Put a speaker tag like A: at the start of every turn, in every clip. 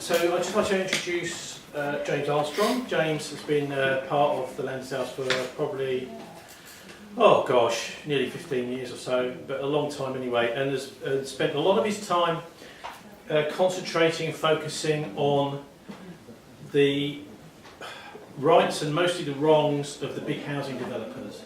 A: So I'd just like to introduce James Armstrong. James has been part of the Land Sales for probably, oh gosh, nearly 15 years or so, but a long time anyway, and has spent a lot of his time concentrating and focusing on the rights and mostly the wrongs of the big housing developers,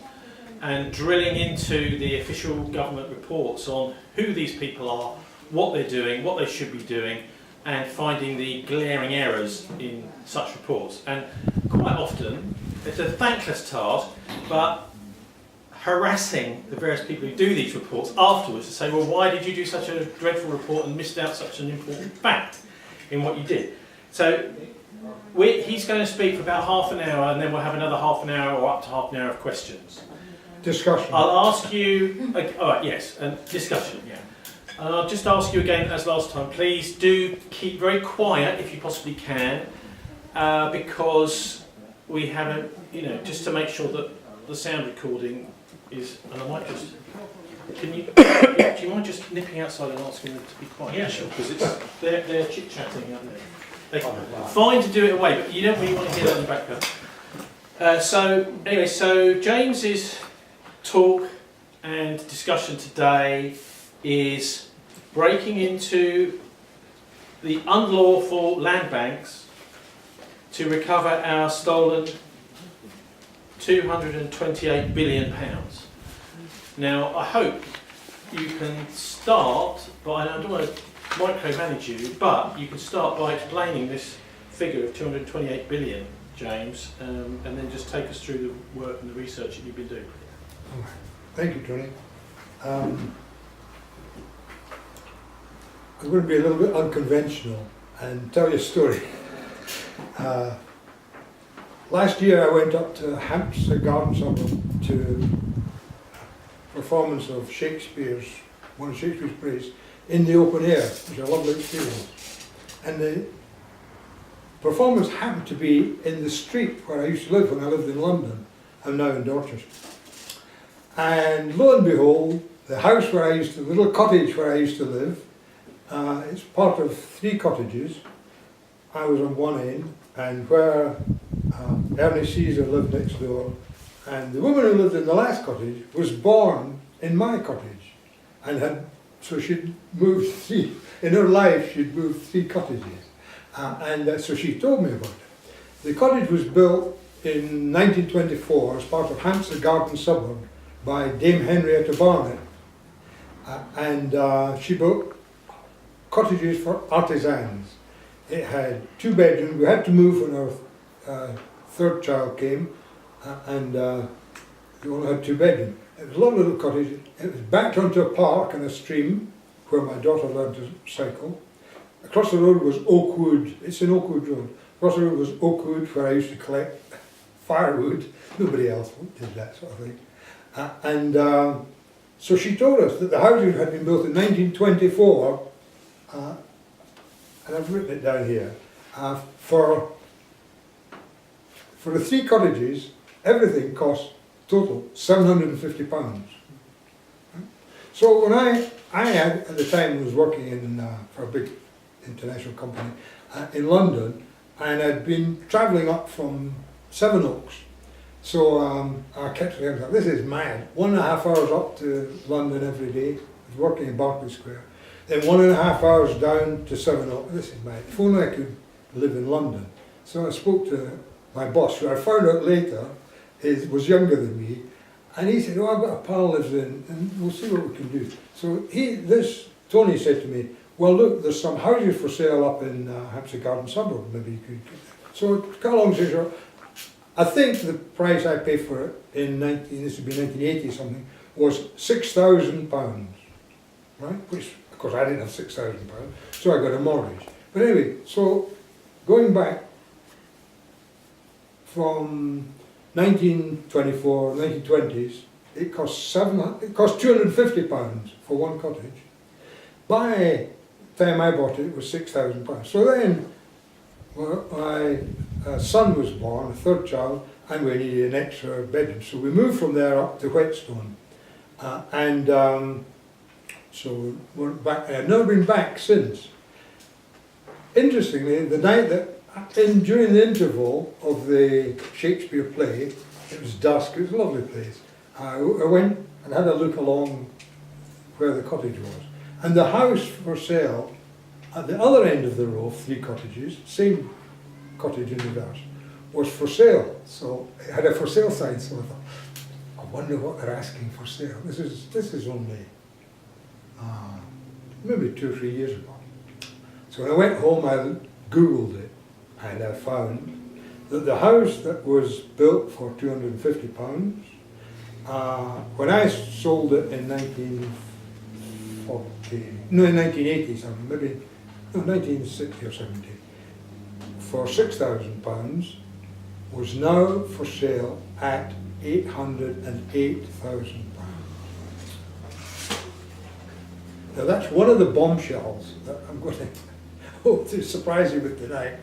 A: and drilling into the official government reports on who these people are, what they're doing, what they should be doing, and finding the glaring errors in such reports. And quite often, it's a thankless task, but harassing the various people who do these reports afterwards to say, well, why did you do such a dreadful report and missed out such an important fact in what you did? So he's going to speak for about half an hour, and then we'll have another half an hour or up to half an hour of questions.
B: Discussion.
A: I'll ask you, all right, yes, and discussion, yeah. And I'll just ask you again, as last time, please do keep very quiet if you possibly can, because we haven't, just to make sure that the sound recording is, and I might just, do you mind just nipping outside and asking them to be quiet?
B: Yeah, sure.
A: Because they're chit-chatting, aren't they? Fine to do it away, but you don't really want to hear that in the background. So James's talk and discussion today is breaking into the unlawful land banks to recover our stolen £228 billion. Now, I hope you can start by, I don't want to micromanage you, but you can start by explaining this figure of 228 billion, James, and then just take us through the work and the research that you've been doing.
B: Thank you, Tony. I'm going to be a little bit unconventional and tell you a story. Last year I went up to Hampshire Garden Suburb to a performance of one of Shakespeare's plays in the open air, which was a lovely experience. And the performance happened to be in the street where I used to live when I lived in London. I'm now in Dorchester. And lo and behold, the house where I used to, the little cottage where I used to live, it's part of 3 cottages. I was on one end, and where Ernie Caesar lived next door, and the woman who lived in the last cottage was born in my cottage, and so she'd moved 3, in her life she'd moved 3 cottages, so she told me about it. The cottage was built in 1924 as part of Hampshire Garden Suburb by Dame Henrietta Barnett, and she built cottages for artisans. It had 2 bedrooms. We had to move when our 3rd child came, and we only had 2 bedrooms. It was a lovely little cottage. It was backed onto a park and a stream where my daughter learned to cycle. Across the road was Oakwood. It's an Oakwood road. Across the road was Oakwood, where I used to collect firewood. Nobody else did that sort of thing. So she told us that the houses had been built in 1924, and I've written it down here, for the 3 cottages, everything cost total £750. So when I had, at the time, was working for a big international company in London, and I'd been travelling up from Sevenoaks. So I kept saying, this is mad. 1.5 hours up to London every day. I was working in Berkeley Square. Then 1.5 hours down to Sevenoaks. This is mad. If only I could live in London. So I spoke to my boss, who I found out later was younger than me, and he said, I've got a pal lives in, and we'll see what we can do. So Tony said to me, well look, there's some houses for sale up in Hampshire Garden Suburb, maybe you could get that. So to cut a long story short, I think the price I paid for it this would be 1980 something, was £6,000, right? Which, of course, I didn't have £6,000, so I got a mortgage. But anyway, so going back from 1924, 1920s, it cost £250 for one cottage. By the time I bought it, it was £6,000. So then, my son was born, a 3rd child, and we needed an extra bedroom. So we moved from there up to Whetstone. So we're back. I've never been back since. interestingly, the night that, during the interval of the Shakespeare play, it was dusk, it was a lovely place. I went and had a look along where the cottage was. And the house for sale, at the other end of the row, 3 cottages, same cottage in reverse, was for sale. So it had a for sale sign, so I thought, I wonder what they're asking for sale. This is only maybe 2 or 3 years ago. So when I went home, I Googled it, and I found that the house that was built for £250, when I sold it in 1980 something, maybe no, 1960 or 70, for £6,000, was now for sale at £808,000. Now that's one of the bombshells that I'm going to hope to surprise you with tonight.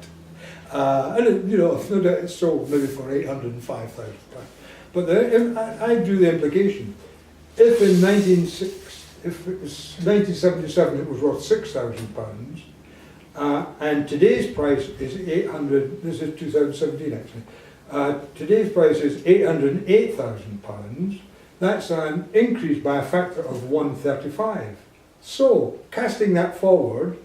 B: And you know, no doubt it's sold maybe for £805,000. But I drew the implication. If in if it was 1977 it was worth £6,000, and today's price is 800. This is 2017 actually. Today's price is £808,000. That's an increase by a factor of 135. So, casting that forward,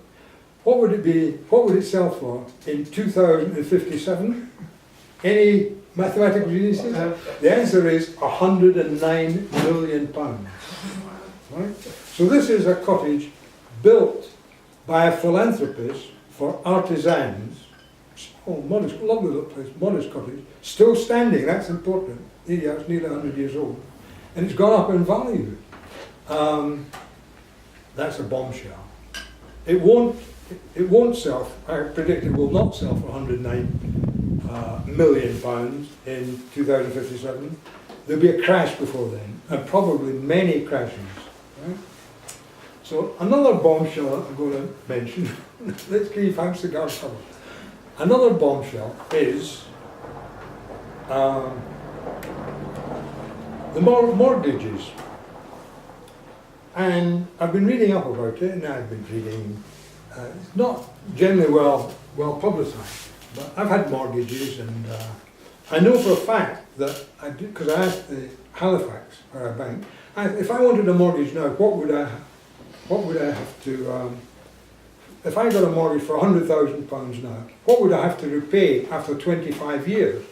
B: what would it be? What would it sell for in 2057? Any mathematical geniuses? The answer is £109 million. Right? So this is a cottage built by a philanthropist for artisans. Oh, modest, lovely little place, modest cottage, still standing. That's important. Yeah, it's nearly 100 years old, and it's gone up in value. That's a bombshell. It won't sell. I predict it will not sell for £109 million in 2057. There'll be a crash before then, and probably many crashes. Right? So another bombshell that I'm going to mention. Let's keep fancy cigars covered. Another bombshell is the mortgages. And I've been reading up about it, and I've been reading, it's not generally well publicised, but I've had mortgages, and I know for a fact that I did, because I asked the Halifax, where I bank, if I wanted a mortgage now, what would I have to, if I got a mortgage for £100,000 now, what would I have to repay after 25 years?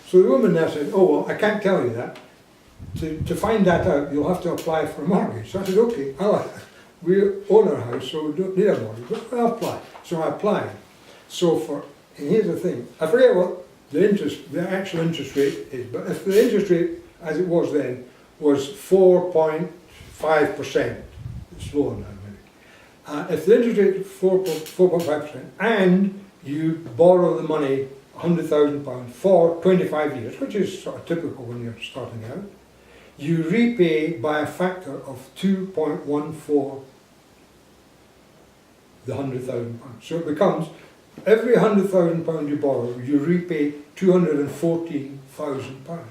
B: So the woman there said, oh, well, I can't tell you that. To find that out, you'll have to apply for a mortgage. So I said, okay, we own our house, so we don't need a mortgage, but I'll apply. So I applied. So and here's the thing, I forget what the actual interest rate is, but if the interest rate, as it was then, was 4.5%, it's lower now maybe. If the interest rate is 4.5%, and you borrow the money, £100,000 for 25 years, which is sort of typical when you're starting out, you repay by a factor of 2.14 the £100,000. So it becomes, every £100,000 you borrow, you repay £214,000.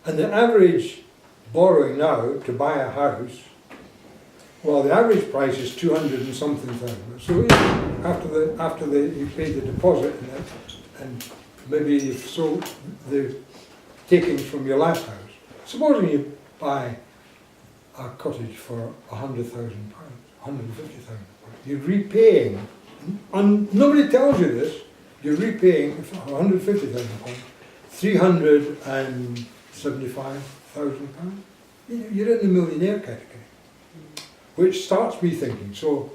B: And the average borrowing now to buy a house, well, the average price is 200 and something thousand. So after you pay the deposit and maybe you've sold the takings from your last house. Supposing you buy a cottage for £100,000, £150,000, you're repaying, and nobody tells you this, you're repaying for £150,000, £375,000. You're in the millionaire category. Which starts me thinking. So,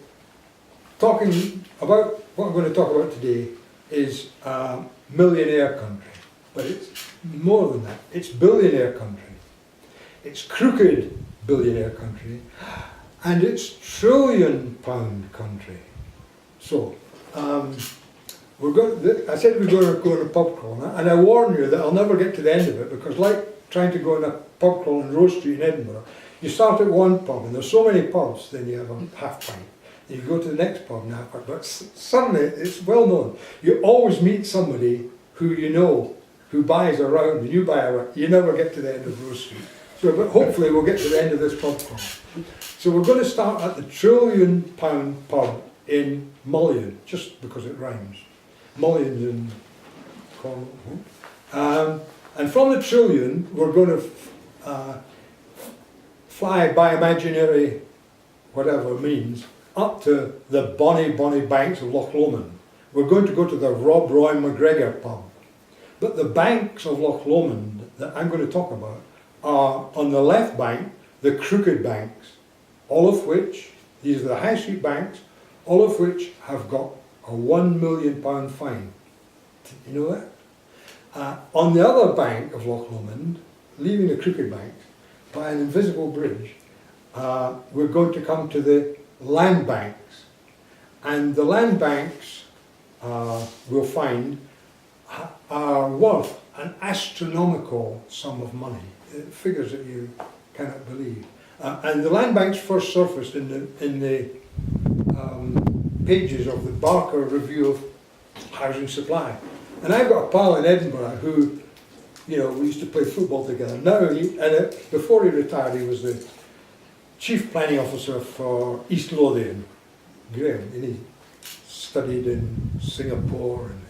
B: talking about what I'm going to talk about today is millionaire country, but it's more than that. It's billionaire country. It's crooked billionaire country, and it's £1 trillion country. So, I said we're going to go on a pub crawl, and I warn you that I'll never get to the end of it, because like trying to go on a pub crawl in Rose Street in Edinburgh, you start at one pub, and there's so many pubs, then you have a half pint. Then you go to the next pub and half pint. But suddenly, it's well known, you always meet somebody who you know, who buys around, and you buy around. You never get to the end of Rose Street. So, but hopefully we'll get to the end of this pub crawl. So we're going to start at the £1 trillion pub in Mullion, just because it rhymes. Mullion's in Cornwall. And from the trillion, we're going to fly by imaginary, whatever means, up to the bonny, bonny banks of Loch Lomond. We're going to go to the Rob Roy McGregor pub. But the banks of Loch Lomond that I'm going to talk about are on the left bank, the crooked banks, all of which, these are the high street banks, all of which have got a £1 million fine. You know that? On the other bank of Loch Lomond, leaving the crooked banks, by an invisible bridge, we're going to come to the land banks. And the land banks, we'll find, are worth an astronomical sum of money, figures that you cannot believe. And the land banks first surfaced in the pages of the Barker Review of Housing Supply. And I've got a pal in Edinburgh who, you know, we used to play football together. Now, before he retired, he was the Chief Planning Officer for East Lothian, Graham, and he studied in Singapore and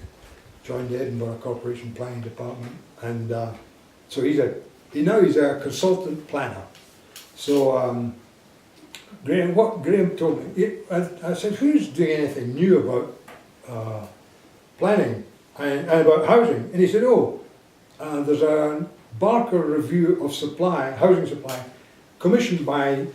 B: joined the Edinburgh Corporation Planning Department. And so he's a consultant planner. So what Graham told me, I said, who's doing anything new about planning and about housing? And he said, there's a Barker Review of Housing Supply, commissioned by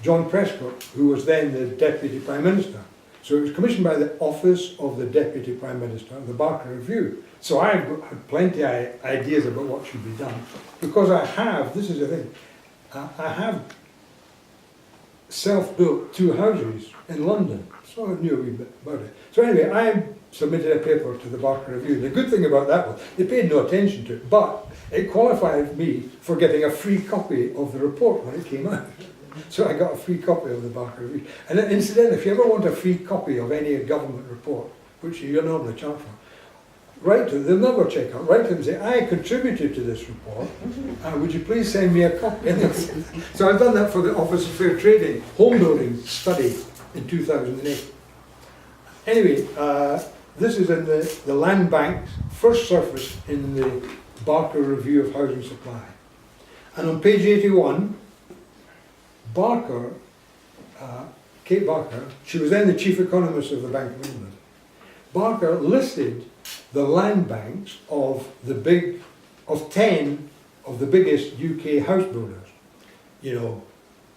B: John Prescott, who was then the Deputy Prime Minister. So it was commissioned by the Office of the Deputy Prime Minister, the Barker Review. So I had plenty of ideas about what should be done, because this is the thing, I have self-built 2 houses in London, so I knew a wee bit about it. So anyway, I submitted a paper to the Barker Review. The good thing about that was they paid no attention to it, but it qualified me for getting a free copy of the report when it came out. So I got a free copy of the Barker Review. And incidentally, if you ever want a free copy of any government report, which you normally charge for, write to them, they'll never check out, write to them and say, I contributed to this report, would you please send me a copy? So I've done that for the Office of Fair Trading, home building study in 2008. Anyway, this is in the land banks, first surfaced in the Barker Review of Housing Supply. And on page 81, Kate Barker, she was then the chief economist of the Bank of England. Barker listed the land banks of 10 of the biggest UK house builders. You know,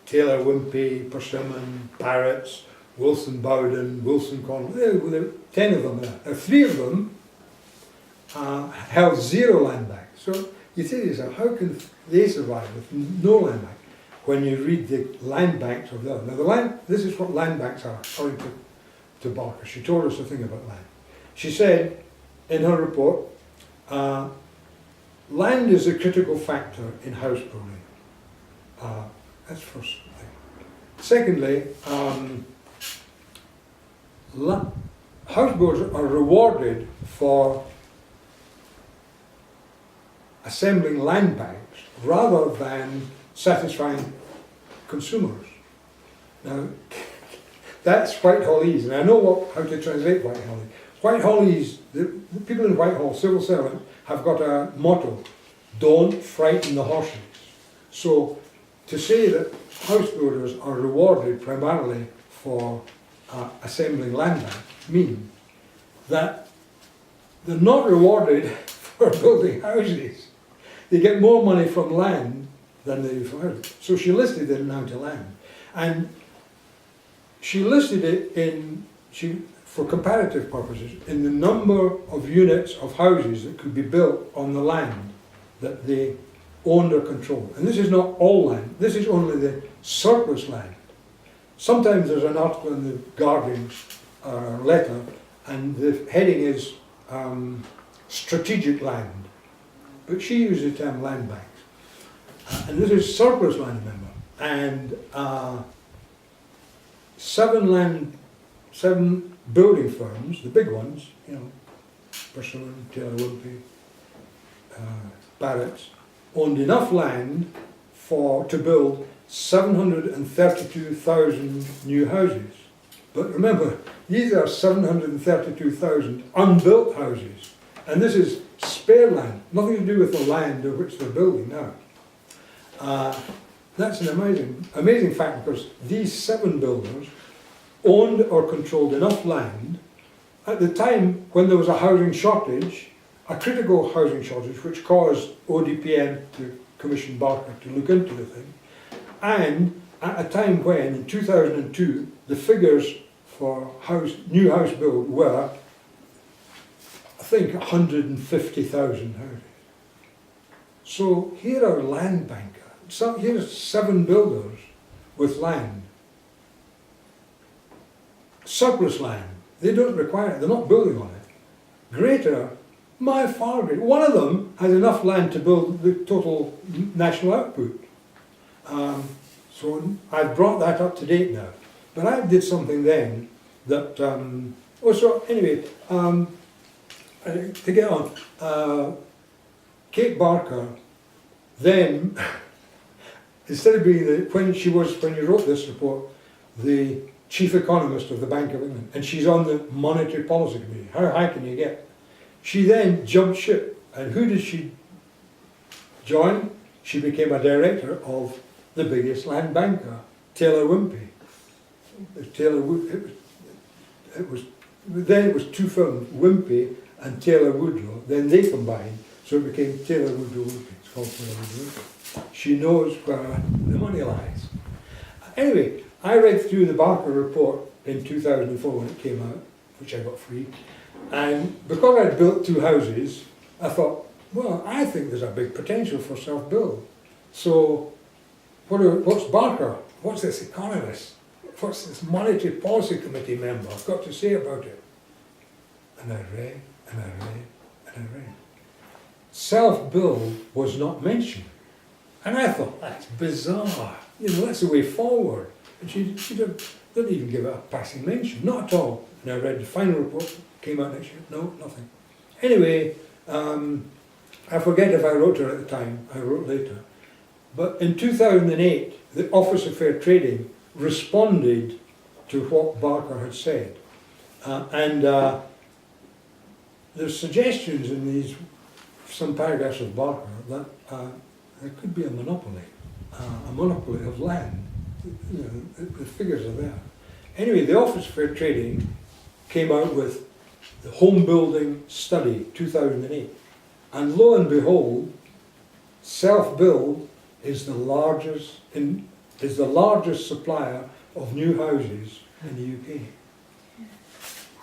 B: Taylor Wimpey, Persimmon, Barrett's, Wilson Bowden, Wilson Cornwall, there were 10 of them there. Now 3 of them held 0 land banks. So you say to yourself, how can they survive with no land bank? When you read the land banks of the other. Now this is what land banks are, according to Barker. She told us a thing about land. She said in her report, land is a critical factor in house building. That's first thing. Secondly, house builders are rewarded for assembling land banks rather than satisfying consumers. Now, that's Whitehallese, and I know how to translate Whitehallese. Whitehallese, the people in Whitehall, civil servants, have got a motto, don't frighten the horses. So, to say that house builders are rewarded primarily for assembling land banks means that they're not rewarded for building houses. They get more money from land than they do from houses. So she listed the amount of land. And she listed it for comparative purposes, in the number of units of houses that could be built on the land that they owned or controlled. And this is not all land, this is only the surplus land. Sometimes there's an article in the Guardian letter, and the heading is strategic land. But she used the term land banks. And this is surplus land, remember. And 7 building firms, the big ones, you know, Persimmon, Taylor Wimpey, Barrett's, owned enough land to build 732,000 new houses. But remember, these are 732,000 unbuilt houses. And this is spare land, nothing to do with the land of which they're building now. That's an amazing fact, because these 7 builders owned or controlled enough land at the time when there was a housing shortage, a critical housing shortage, which caused ODPM to commission Barker to look into the thing, and at a time when, in 2002, the figures for new house build were, I think, 150,000 houses. So here are land bankers. So here's 7 builders with land. Surplus land. They don't require it. They're not building on it. Greater, far greater. One of them has enough land to build the total national output. So I've brought that up to date now. But I did something then that, to get on, Kate Barker then, instead of being when you wrote this report, the chief economist of the Bank of England, and she's on the Monetary Policy Committee. How high can you get? She then jumped ship, and who did she join? She became a director of the biggest land banker, Taylor Wimpey. Then it was 2 firms, Wimpey and Taylor Woodrow. Then they combined, so it became Taylor Woodrow Wimpey. It's called Taylor Woodrow Wimpey. She knows where the money lies. Anyway, I read through the Barker report in 2004 when it came out, which I got free, and because I'd built 2 houses, I thought, well, I think there's a big potential for self-build. So, what's Barker? What's this economist? What's this Monetary Policy Committee member got to say about it? And I read, and I read, and I read. Self-build was not mentioned. And I thought, that's bizarre. That's the way forward. And she didn't even give it a passing mention, not at all. And I read the final report, came out next year, no, nothing. Anyway, I forget if I wrote her at the time, I wrote later. But in 2008, the Office of Fair Trading responded to what Barker had said. There's suggestions in some paragraphs of Barker that there could be a monopoly of land. The figures are there. Anyway, the Office of Fair Trading came out with the Home Building Study 2008, and lo and behold, self-build is the largest supplier of new houses in the UK.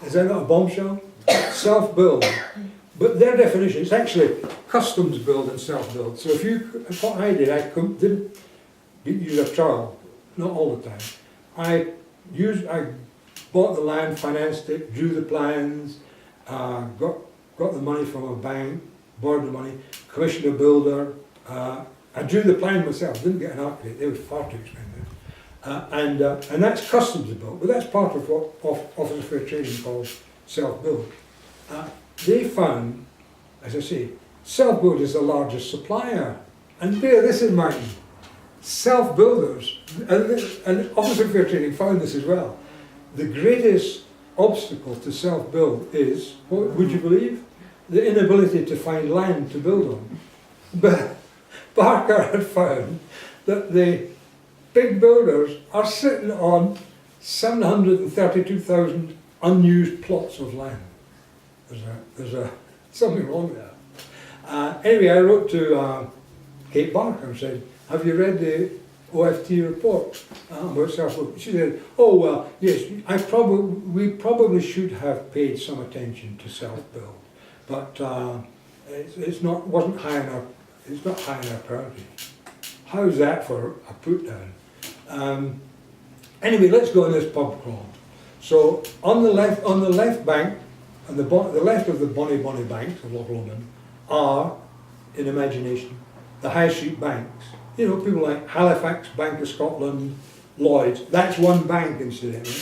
B: Is that not a bombshell? Self-build. But their definition is actually customs build and self-build. So what I did, I didn't use a trial, not all the time. I bought the land, financed it, drew the plans, got the money from a bank, borrowed the money, commissioned a builder. I drew the plan myself, didn't get an architect, they were far too expensive. And that's customs built, but that's part of what Office of Fair Trading calls self-build. They found, as I say, self-build is the largest supplier. And bear this in mind, self-builders, and Office of Fair Trading found this as well, the greatest obstacle to self-build is, what would you believe? The inability to find land to build on. But Barker had found that the big builders are sitting on 732,000 unused plots of land. There's something wrong there. Anyway, I wrote to Kate Barker and said, have you read the OFT report about self-build? She said, oh well, yes, we probably should have paid some attention to self-build, but it's not high in our priority. How's that for a put down? Anyway, let's go on this pub crawl. So on the left bank, on the left of the Bonnie banks of Loch Lomond are, in imagination, the high street banks. People like Halifax, Bank of Scotland, Lloyds. That's one bank, incidentally.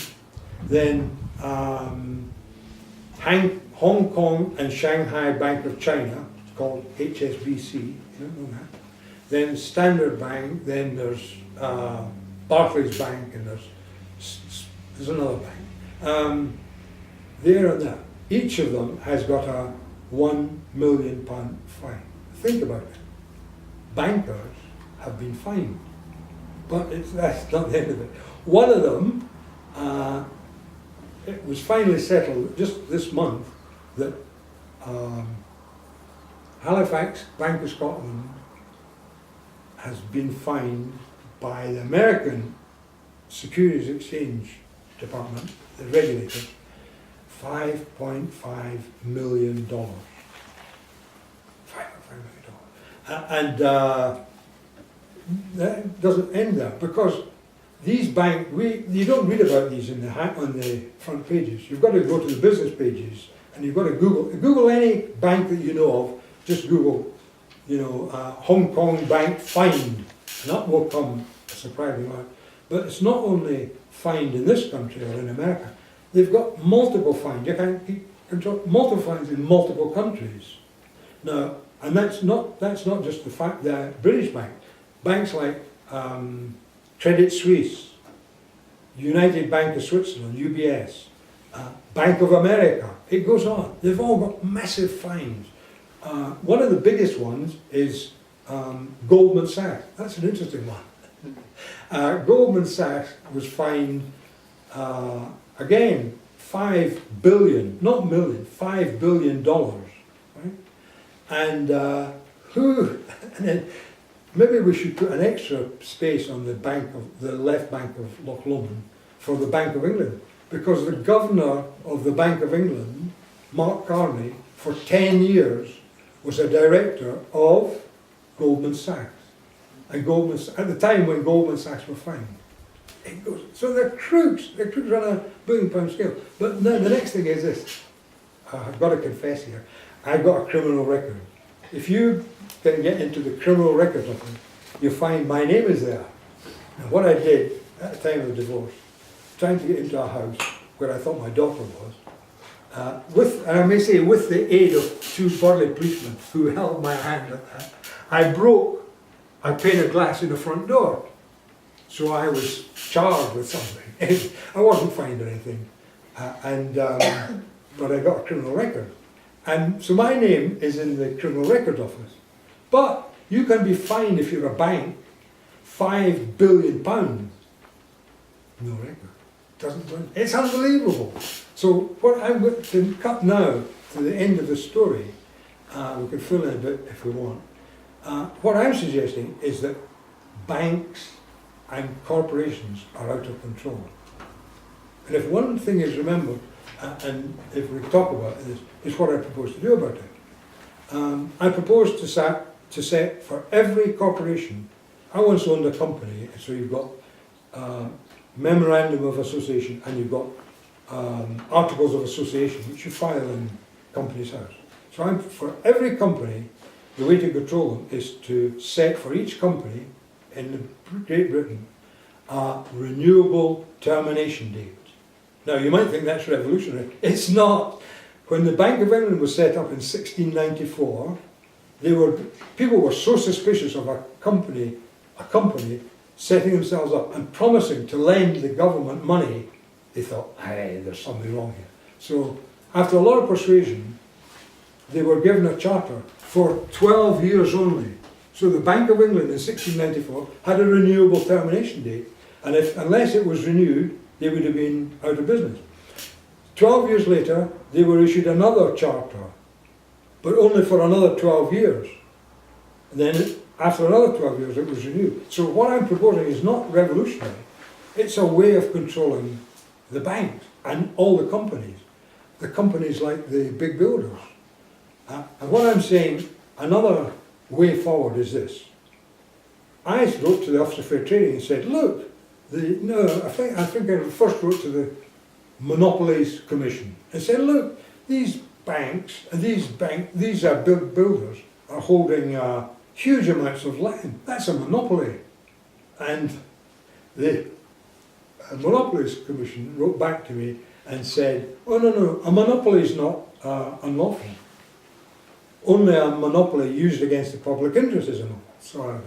B: Then Hong Kong and Shanghai Bank of China, it's called HSBC. You don't know that. Then Standard Bank. Then there's Barclays Bank, and there's another bank. There and there. Each of them has got a £1 million fine. Think about it. Bankers have been fined. But that's not the end of it. One of them, it was finally settled just this month that Halifax, Bank of Scotland, has been fined by the American Securities Exchange Department, the regulators, $5.5 million. $5.5 million. And that doesn't end there, because these banks, you don't read about these on the front pages. You've got to go to the business pages, and you've got to Google any bank that you know of. Just Google, Hong Kong bank fined, and that will come a surprising lot. But it's not only fined in this country or in America. They've got multiple fines. You can't keep control multiple fines in multiple countries. Now, and that's not just the fact that British banks like Credit Suisse, United Bank of Switzerland, UBS, Bank of America, it goes on. They've all got massive fines. One of the biggest ones is Goldman Sachs. That's an interesting one. Goldman Sachs was fined, again, $5 billion, not million, $5 billion, right? And and then maybe we should put an extra space on the left bank of Loch Lomond for the Bank of England, because the governor of the Bank of England, Mark Carney, for 10 years was a director of Goldman Sachs. And at the time when Goldman Sachs were fined. So they're crooks on a £1 billion scale. But now the next thing is this. I've got to confess here, I've got a criminal record. If you can get into the criminal record of it, you'll find my name is there. And what I did at the time of the divorce, trying to get into a house where I thought my daughter was, and I may say with the aid of two burly policemen who held my hand at that, I broke a pane of glass in the front door. So I was charged with something. I wasn't fined or anything, but I got a criminal record. And so my name is in the criminal record office. But you can be fined if you're a bank £5 billion. No record. It's unbelievable. So what I'm going to cut now to the end of the story, we can fill in a bit if we want. What I'm suggesting is that banks and corporations are out of control. And if one thing is remembered, and if we talk about this, is what I propose to do about it. I propose to set for every corporation. I once owned a company, so you've got memorandum of association and you've got articles of association which you file in Companies House. So for every company, the way to control them is to set for each company in Great Britain a renewable termination date. Now you might think that's revolutionary. It's not. When the Bank of England was set up in 1694, people were so suspicious of a company setting themselves up and promising to lend the government money, they thought, hey, there's something wrong here. So after a lot of persuasion, they were given a charter for 12 years only. So the Bank of England in 1694 had a renewable termination date, and unless it was renewed, they would have been out of business. 12 years later, they were issued another charter, but only for another 12 years. And then after another 12 years, it was renewed. So what I'm proposing is not revolutionary. It's a way of controlling the banks and all the companies like the big builders. And what I'm saying, another way forward is this. I wrote to the Office of Fair Trading and said, look, I think I first wrote to the Monopolies Commission and said, look, these banks and these big builders are holding huge amounts of land. That's a monopoly. And the Monopolies Commission wrote back to me and said, oh no, a monopoly is not unlawful. Only a monopoly used against the public interest is unlawful. So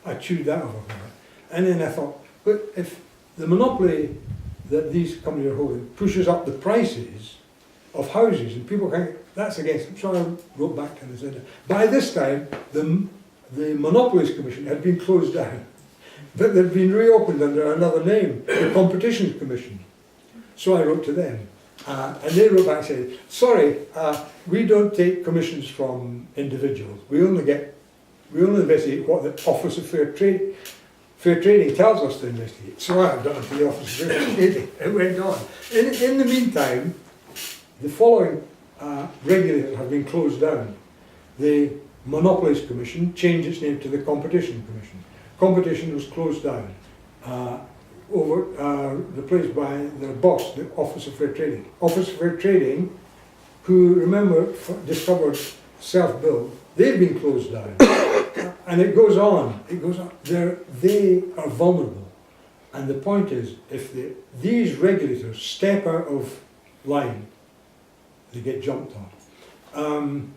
B: I chewed that over. And then I thought, but if the monopoly that these companies are holding pushes up the prices of houses, and people think that's against them. So I wrote back to them and said, by this time, the Monopolies Commission had been closed down, but they'd been reopened under another name, the Competition Commission. So I wrote to them, and they wrote back saying, sorry, we don't take commissions from individuals. We only investigate what the Office of Fair Trading tells us to investigate. So I have done it for the Office of Fair Trading. It went on. In the meantime, the following regulators have been closed down. The Monopolies Commission changed its name to the Competition Commission. Competition was closed down, replaced by their boss, the Office of Fair Trading. Office of Fair Trading, who, remember, discovered self-build, they've been closed down. And it goes on, they are vulnerable. And the point is, if these regulators step out of line, they get jumped on.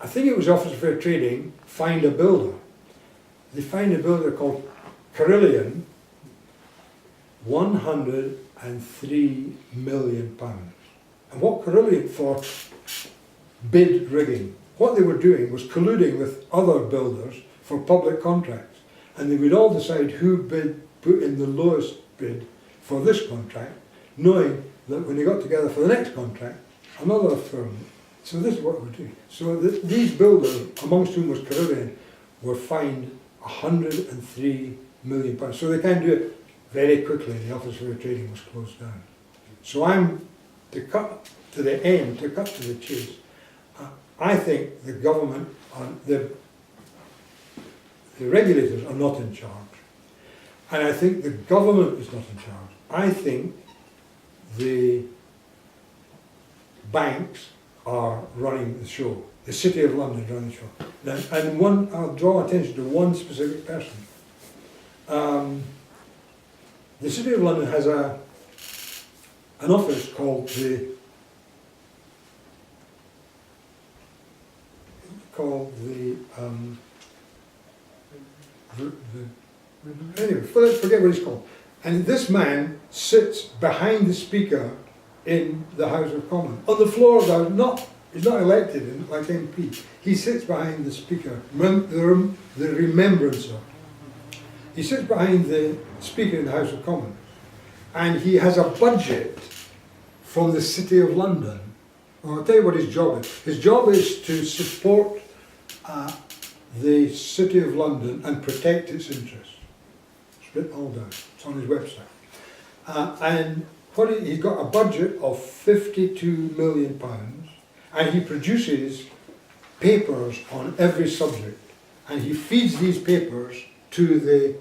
B: I think it was Office of Fair Trading fined a builder. They fined a builder called Carillion £103 million. And what Carillion for bid rigging. What they were doing was colluding with other builders for public contracts. And they would all decide who put in the lowest bid for this contract, knowing that when they got together for the next contract, another firm. So this is what we're doing. So these builders, amongst whom was Carillion, were fined £103 million. So they can do it very quickly. The Office of Fair Trading was closed down. So to cut to the chase, I think the government, the regulators are not in charge. And I think the government is not in charge. I think the banks are running the show. The City of London is running the show. Now, and I'll draw attention to one specific person. The City of London has an office called anyway, forget what he's called. And this man sits behind the Speaker in the House of Commons, on the floor of the House. He's not elected like MP. He sits behind the Speaker, the remembrancer. He sits behind the Speaker in the House of Commons, and he has a budget from the City of London. Well, I'll tell you what his job is. His job is to support the City of London and protect its interests. It's written all down. It's on his website. And he's got a budget of £52 million, and he produces papers on every subject, and he feeds these papers to the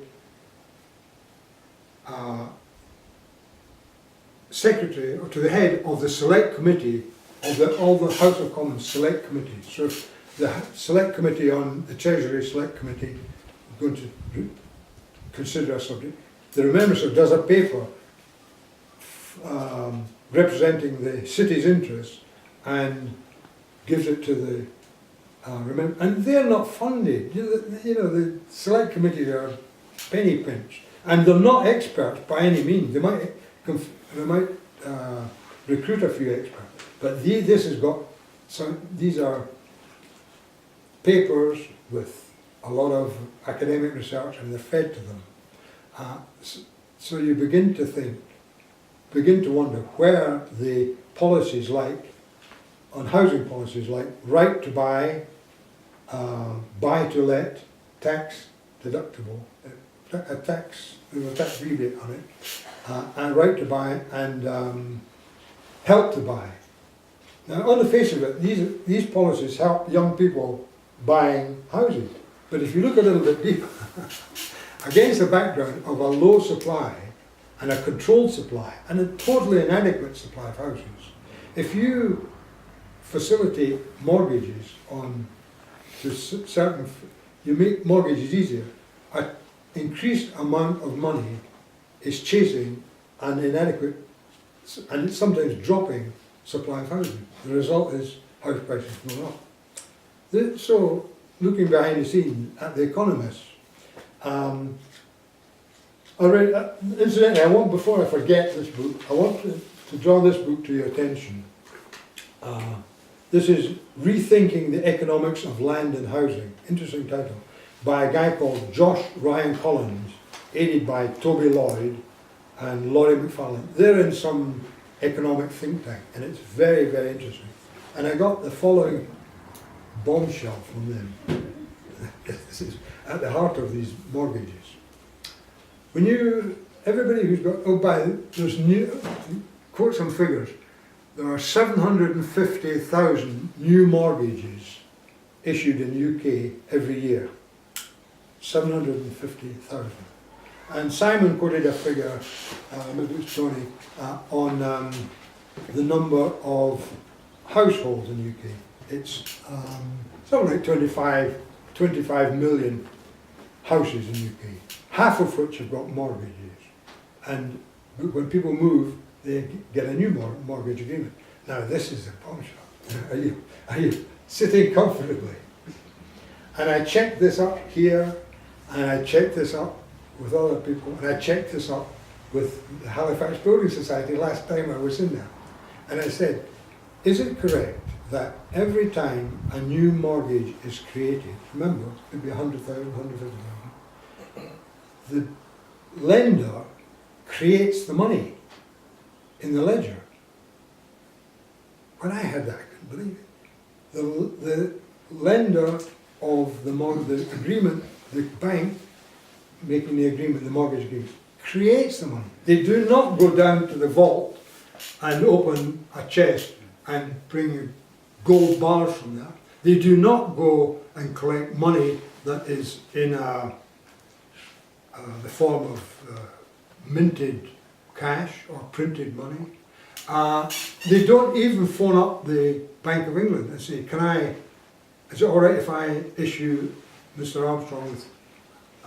B: secretary, or to the head of the select committee of all the House of Commons select committees. So the select committee on the Treasury select committee is going to consider a subject. The remembrancer does a paper representing the city's interests and gives it to the and they're not funded. You know, the select committees are penny pinch, and they're not experts by any means. They might recruit a few experts, but this has got these are papers with a lot of academic research, and they're fed to them. So you begin to wonder where the policies on housing policies like right to buy, buy to let, tax deductible, there was a tax rebate on it, and right to buy and help to buy. Now, on the face of it, these policies help young people buying houses. But if you look a little bit deeper, against the background of a low supply and a controlled supply and a totally inadequate supply of houses, if you facilitate mortgages you make mortgages easier, an increased amount of money is chasing an inadequate and it's sometimes dropping supply of housing. The result is house prices go up. So, looking behind the scenes at the economists, I read, incidentally, before I forget this book, I want to draw this book to your attention. This is Rethinking the Economics of Land and Housing, interesting title, by a guy called Josh Ryan Collins, aided by Toby Lloyd and Laurie McFarlane. They're in some economic think tank, and it's very, very interesting. And I got the following bombshell from them. This is at the heart of these mortgages. Everybody who's got, there's quote some figures, there are 750,000 new mortgages issued in the UK every year. 750,000. And Simon quoted a figure, maybe it's Tony, on the number of households in the UK. It's something like 25 million houses in the UK, half of which have got mortgages. And when people move, they get a new mortgage agreement. Now this is a bombshell. Are you sitting comfortably? And I checked this up here, and I checked this up with other people, and I checked this up with the Halifax Building Society last time I was in there. And I said, is it correct that every time a new mortgage is created, remember, it could be 100,000, 150,000, the lender creates the money in the ledger? When I heard that, I couldn't believe it. The lender of the agreement, the bank making the agreement, the mortgage agreement, creates the money. They do not go down to the vault and open a chest and bring gold bars from there. They do not go and collect money that is in the form of minted cash or printed money. They don't even phone up the Bank of England and say, is it all right if I issue Mr. Armstrong with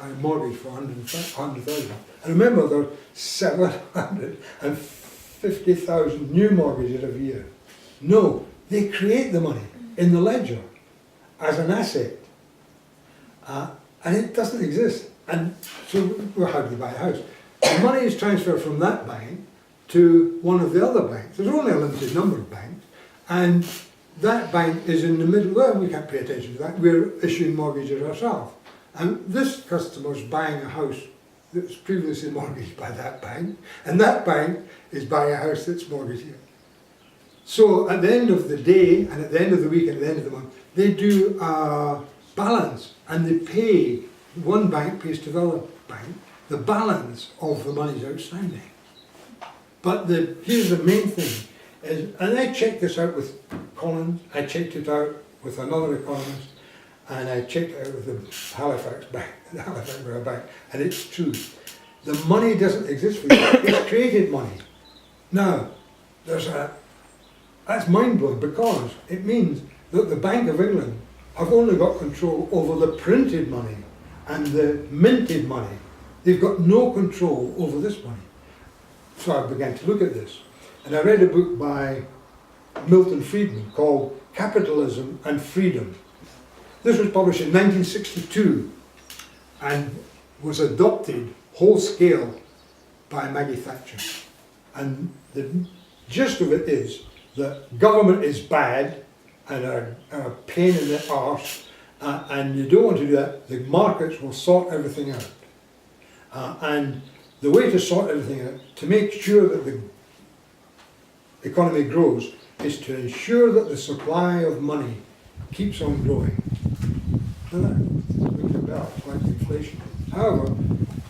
B: a mortgage for 100,000? And remember, there are 750,000 new mortgages every year. No, they create the money in the ledger as an asset, and it doesn't exist. And so, well, how do they buy a house? The money is transferred from that bank to one of the other banks. There's only a limited number of banks, and that bank is in the middle. Well, we can't pay attention to that. We're issuing mortgages ourselves. And this customer's buying a house that's previously mortgaged by that bank, and that bank is buying a house that's mortgaged here. So at the end of the day, and at the end of the week, and at the end of the month, they do a balance, and they pay, one bank pays to the other bank, the balance of the money's outstanding. But here's the main thing, and I checked this out with Collins, I checked it out with another economist, and I checked it out with the Halifax Bank, the Halifax Bank, and it's true. The money doesn't exist for you, it's created money. Now, that's mind-blowing, because it means that the Bank of England have only got control over the printed money and the minted money. They've got no control over this money. So I began to look at this, and I read a book by Milton Friedman called Capitalism and Freedom. This was published in 1962 and was adopted whole scale by Maggie Thatcher. And the gist of it is that government is bad and a pain in the arse, and you don't want to do that. The markets will sort everything out. And the way to sort everything out, to make sure that the economy grows, is to ensure that the supply of money keeps on growing. Like inflation. However,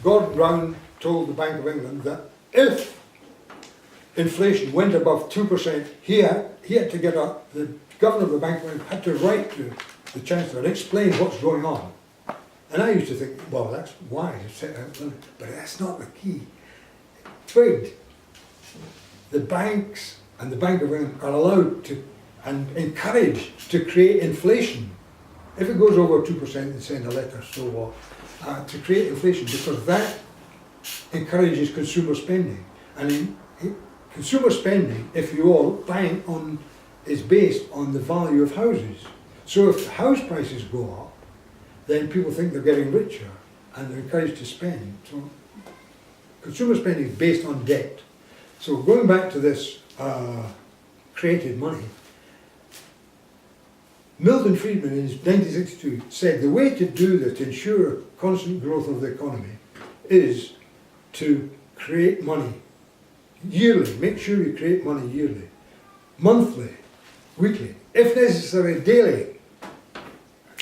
B: Gordon Brown told the Bank of England that if inflation went above 2%, he had to get up, the governor of the Bank of England had to write to the Chancellor and explain what's going on. And I used to think, well, that's why you set out limit, but that's not the key. Wait, the banks and the Bank of England are allowed to and encouraged to create inflation. If it goes over 2%, they send a letter, so what? To create inflation, because that encourages consumer spending. And consumer spending, if you all bank on, is based on the value of houses. So if house prices go up, then people think they're getting richer and they're encouraged to spend. So consumer spending is based on debt. So going back to this created money, Milton Friedman in 1962 said the way to do this, to ensure constant growth of the economy, is to create money yearly. Make sure you create money yearly, monthly, weekly, if necessary daily.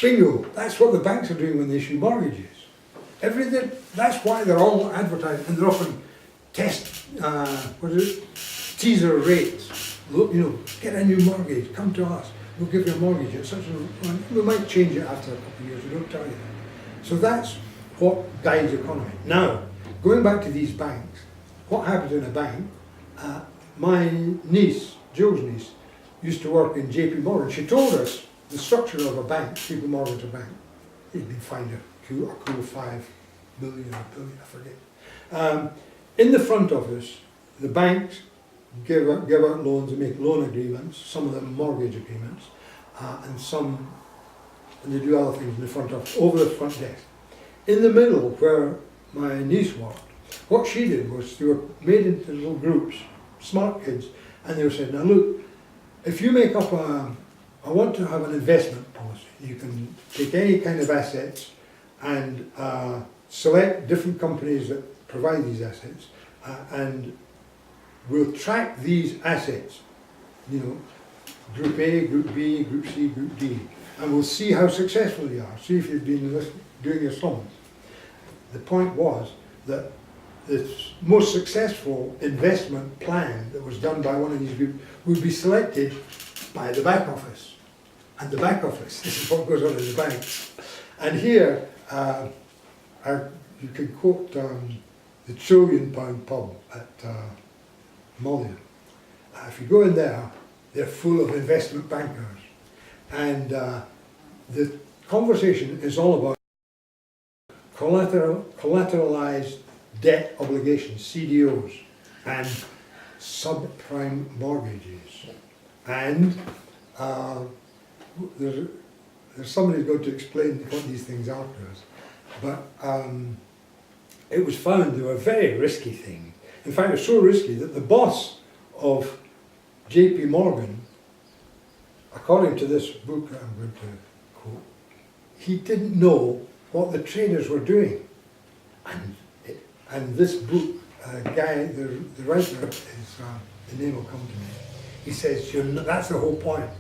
B: Bingo, that's what the banks are doing when they issue mortgages. Everything, that's why they're all advertising, and they're offering teaser rates. Look, get a new mortgage, come to us, we'll give you a mortgage at such a, we might change it after a couple of years, we don't tell you that. So that's what guides the economy. Now, going back to these banks, what happens in a bank, my niece, Joe's niece, used to work in JP Morgan. She told us the structure of a bank, JP Morgan's a bank. He'd been fined a cool 5 million or billion, I forget. In the front office, the banks give out loans and make loan agreements, some of them mortgage agreements, and they do other things in the front office, over the front desk. In the middle, where my niece worked, what she did was they were made into little groups, smart kids, and they were saying, now look, if you make up I want to have an investment policy. You can take any kind of assets and select different companies that provide these assets, and we'll track these assets, Group A, Group B, Group C, Group D, and we'll see how successful you are, see if you've been doing your sums. The point was that the most successful investment plan that was done by one of these groups would be selected by the back office. And the back office, this is what goes on in the banks. And here, you can quote the £1 trillion pub at Mullion. If you go in there, they're full of investment bankers. And the conversation is all about collateralized debt obligations, CDOs, and subprime mortgages. And there's somebody who's going to explain what these things are to us. But it was found they were very risky things. In fact, it was so risky that the boss of JP Morgan, according to this book I'm going to quote, he didn't know what the traders were doing. And this book, guy, the writer, the name will come to me. He says, that's the whole point.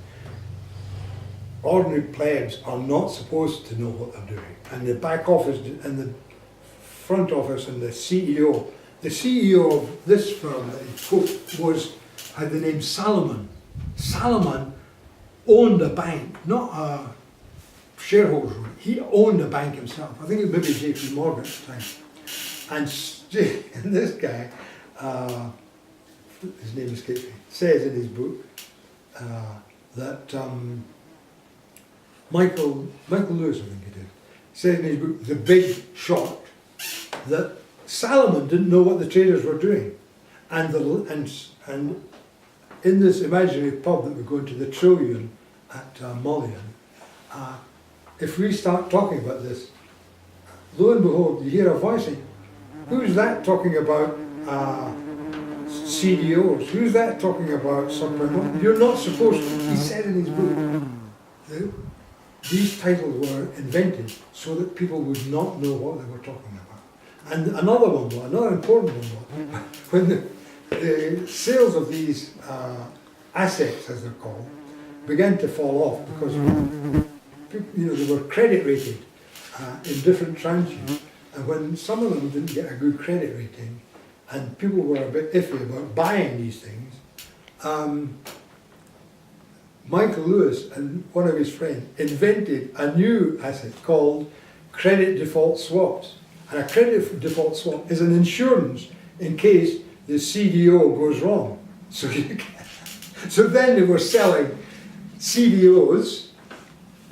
B: Ordinary plebs are not supposed to know what they're doing. And the back office and the front office and the CEO of this firm that he quote had the name Salomon. Salomon owned a bank, not a shareholder. He owned a bank himself. I think it may be JP Morgan at the time. And this guy, his name escapes me, says in his book that Michael Lewis, I think it is, says in his book, The Big Short, that Salomon didn't know what the traders were doing. And in this imaginary pub that we're going to, the Trillion at Mullion, if we start talking about this, lo and behold, you hear a voice saying, who's that talking about CDOs? Who's that talking about subprime? You're not supposed to. He said in his book, these titles were invented so that people would not know what they were talking about. And another important one was, when the sales of these assets, as they're called, began to fall off because they were credit rated in different tranches. And when some of them didn't get a good credit rating, and people were a bit iffy about buying these things, Michael Lewis and one of his friends invented a new asset called credit default swaps. And a credit default swap is an insurance in case the CDO goes wrong. So then they were selling CDOs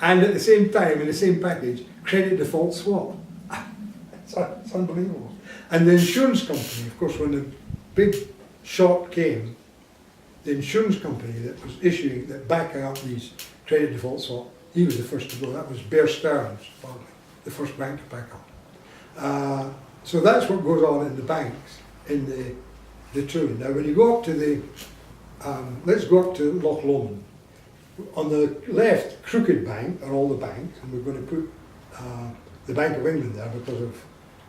B: and at the same time, in the same package, credit default swap. It's unbelievable. And the insurance company, of course, when the big shock came, the insurance company that was backing up these credit default swap, he was the first to go. That was Bear Stearns, the first bank to back up. So that's what goes on in the banks, in the touring. Now when you go up to the, let's go up to Loch Lomond. On the left, crooked bank are all the banks, and we're going to put the Bank of England there because of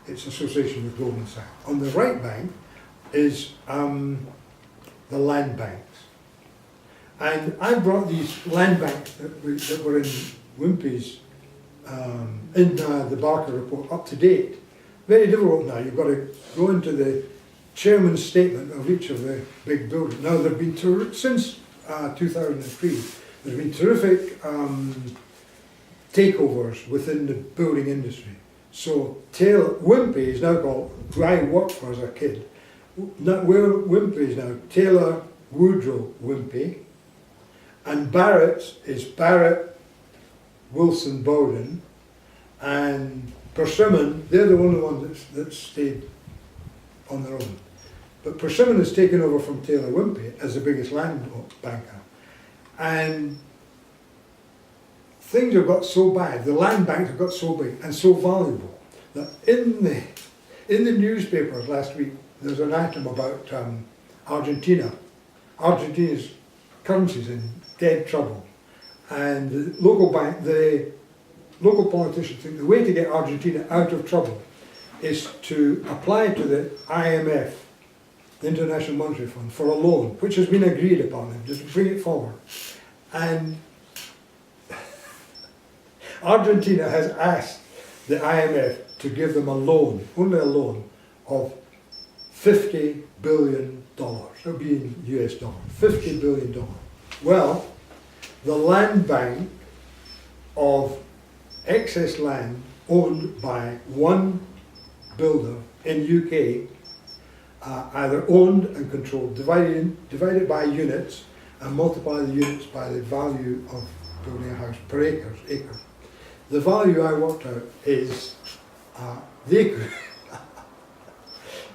B: its association with Goldman Sachs. On the right bank is the land banks. And I brought these land banks that were in Wimpey's, in the Barker report, up to date. Very difficult now. You've got to go into the chairman's statement of each of the big buildings. Now, there have been, since 2003, there's been terrific takeovers within the building industry. So Wimpey is now called, who I worked for as a kid, Wimpey is now Taylor Woodrow Wimpey, and Barrett is Barrett Wilson Bowden, and Persimmon, they're the only ones that stayed on their own. But Persimmon has taken over from Taylor Wimpey as the biggest land banker. And things have got so bad, the land banks have got so big and so valuable, that in the newspapers last week, there's an item about Argentina. Argentina's currency's in dead trouble. And the local politicians think the way to get Argentina out of trouble is to apply to the IMF, the International Monetary Fund, for a loan, which has been agreed upon, and just bring it forward. And Argentina has asked the IMF to give them a loan, only a loan, of $50 billion. That would be in US dollars, $50 billion. Well, the land bank of excess land owned by one builder in UK, either owned and controlled, divided by units, and multiply the units by the value of building a house per acre. The value I worked out is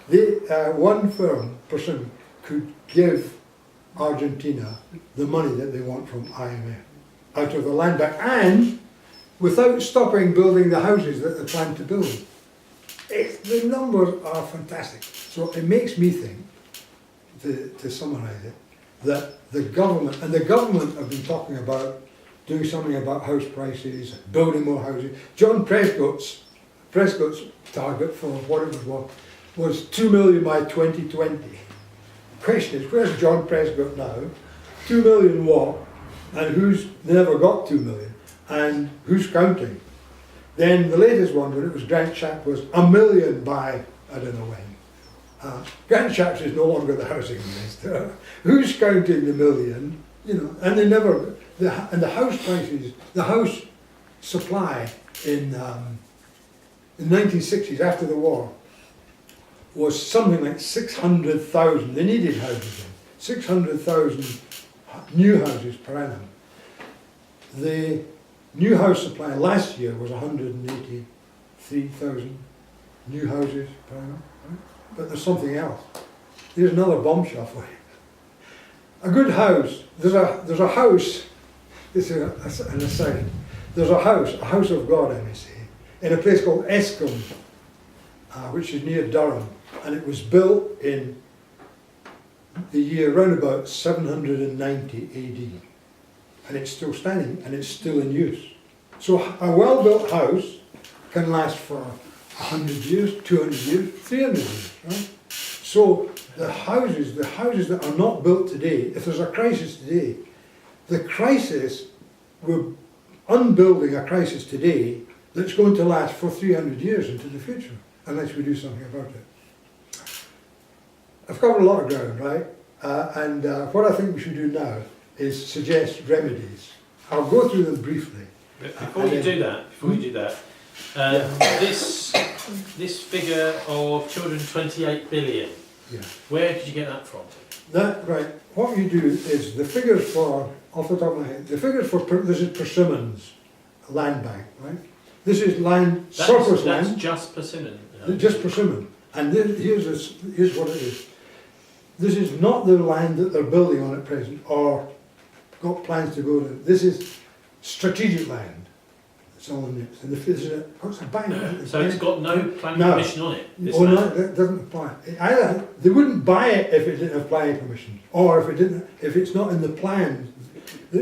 B: one firm, person, could give Argentina the money that they want from IMF out of the land bank, and without stopping building the houses that they plan to build. The numbers are fantastic. So it makes me think, to summarise it, that the government have been talking about doing something about house prices, building more houses. John Prescott's target for what it was 2 million by 2020. The question is, where's John Prescott now? 2 million what? And they never got 2 million. And who's counting? Then the latest one, when it was Grant Shapps, was 1 million by, I don't know when. Grant Shapps is no longer the housing minister. Who's counting the million? You know, and they never, and the house prices, the house supply in the 1960s, after the war, was something like 600,000. They needed houses then. 600,000 new houses per annum. The new house supply last year was 183,000 new houses per annum. Right? But there's something else. Here's another bombshell for you. A good house, there's a house, this is an aside, there's a house of God, I may say, in a place called Escombe, which is near Durham, and it was built in the year round about 790 AD, and it's still standing and it's still in use. So a well-built house can last for 100 years, 200 years, 300 years, right? So the houses that are not built today, if there's a crisis today, the crisis, we're unbuilding a crisis today that's going to last for 300 years into the future, unless we do something about it. I've covered a lot of ground, right? And what I think we should do now is suggest remedies. I'll go through them briefly.
A: But before you do that, this figure of 228 billion,
B: yeah.
A: Where did you get that from?
B: Right, what you do is the figures for, off the top of my head, the figures for, this is Persimmon's land bank, right? This is land, surplus land.
A: That's just Persimmon.
B: Just Persimmon. And here's what it is. This is not the land that they're building on at present, or got plans to go to. This is strategic land. selling it. And if there's what's a bank?
A: So it's got no planning
B: No.
A: permission on it. This
B: Oh no,
A: land.
B: that doesn't apply. Either they wouldn't buy it if it didn't have planning permission, or if it's not in the plan.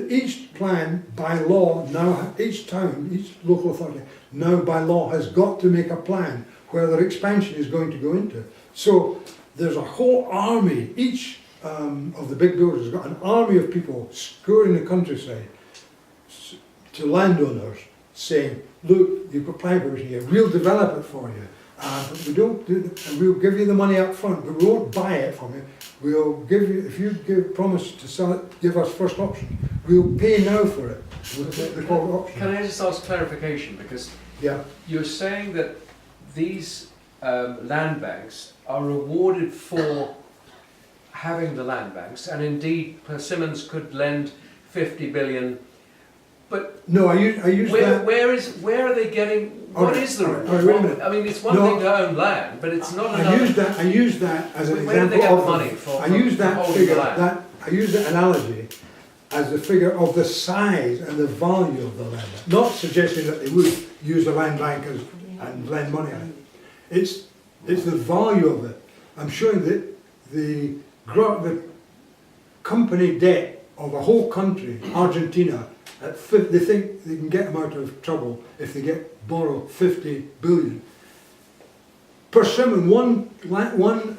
B: Each plan by law now, each town, each local authority now by law has got to make a plan where their expansion is going to go into. So there's a whole army. Each of the big builders has got an army of people scouring the countryside to landowners saying, look, you've got planning permission here, we'll develop it for you. But we don't do it, and we'll give you the money up front, but we won't buy it from you. We'll give you, if you promise to sell it, give us first option. We'll pay now for it. They call it option.
C: Can I just ask clarification? Because
B: Yeah.
C: you're saying that these land banks are rewarded for having the land banks, and indeed Persimmons could lend 50 billion. But
B: No, I use that.
C: where are they getting?
B: All
C: What
B: right,
C: is the
B: all right,
C: reward?
B: all right, wait a minute.
C: I mean, it's one
B: No.
C: thing to own land, but it's not
B: I
C: another.
B: use that as an
C: Where do they
B: example
C: get
B: of
C: the money for?
B: I use that
C: holding
B: figure,
C: the land?
B: I use that analogy as the figure of the size and the value of the land. Not suggesting that they would use the land bank and lend money on it. It's the value of it. I'm showing that the company debt of a whole country, Argentina, they think they can get them out of trouble if they borrow 50 billion. Persimmon, one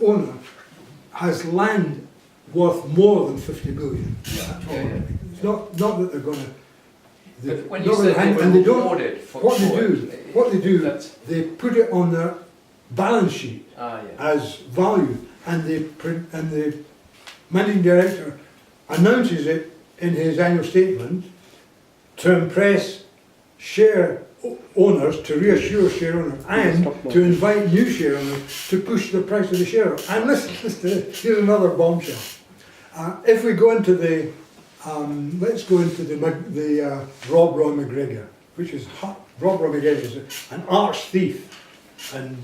B: owner has land worth more than 50 billion.
C: Yeah.
B: It's not that they're going to.
C: But when you said they were rewarded for
B: What they do,
C: that's-
B: they put it on their balance sheet
C: yeah.
B: as value, and the managing director announces it in his annual statement to impress share owners, to reassure share owners, and to invite new share owners to push the price of the share up. And listen to this, here's another bombshell. If we go into the, let's go into the Rob Roy McGregor, which is Rob Roy McGregor is an arch thief, and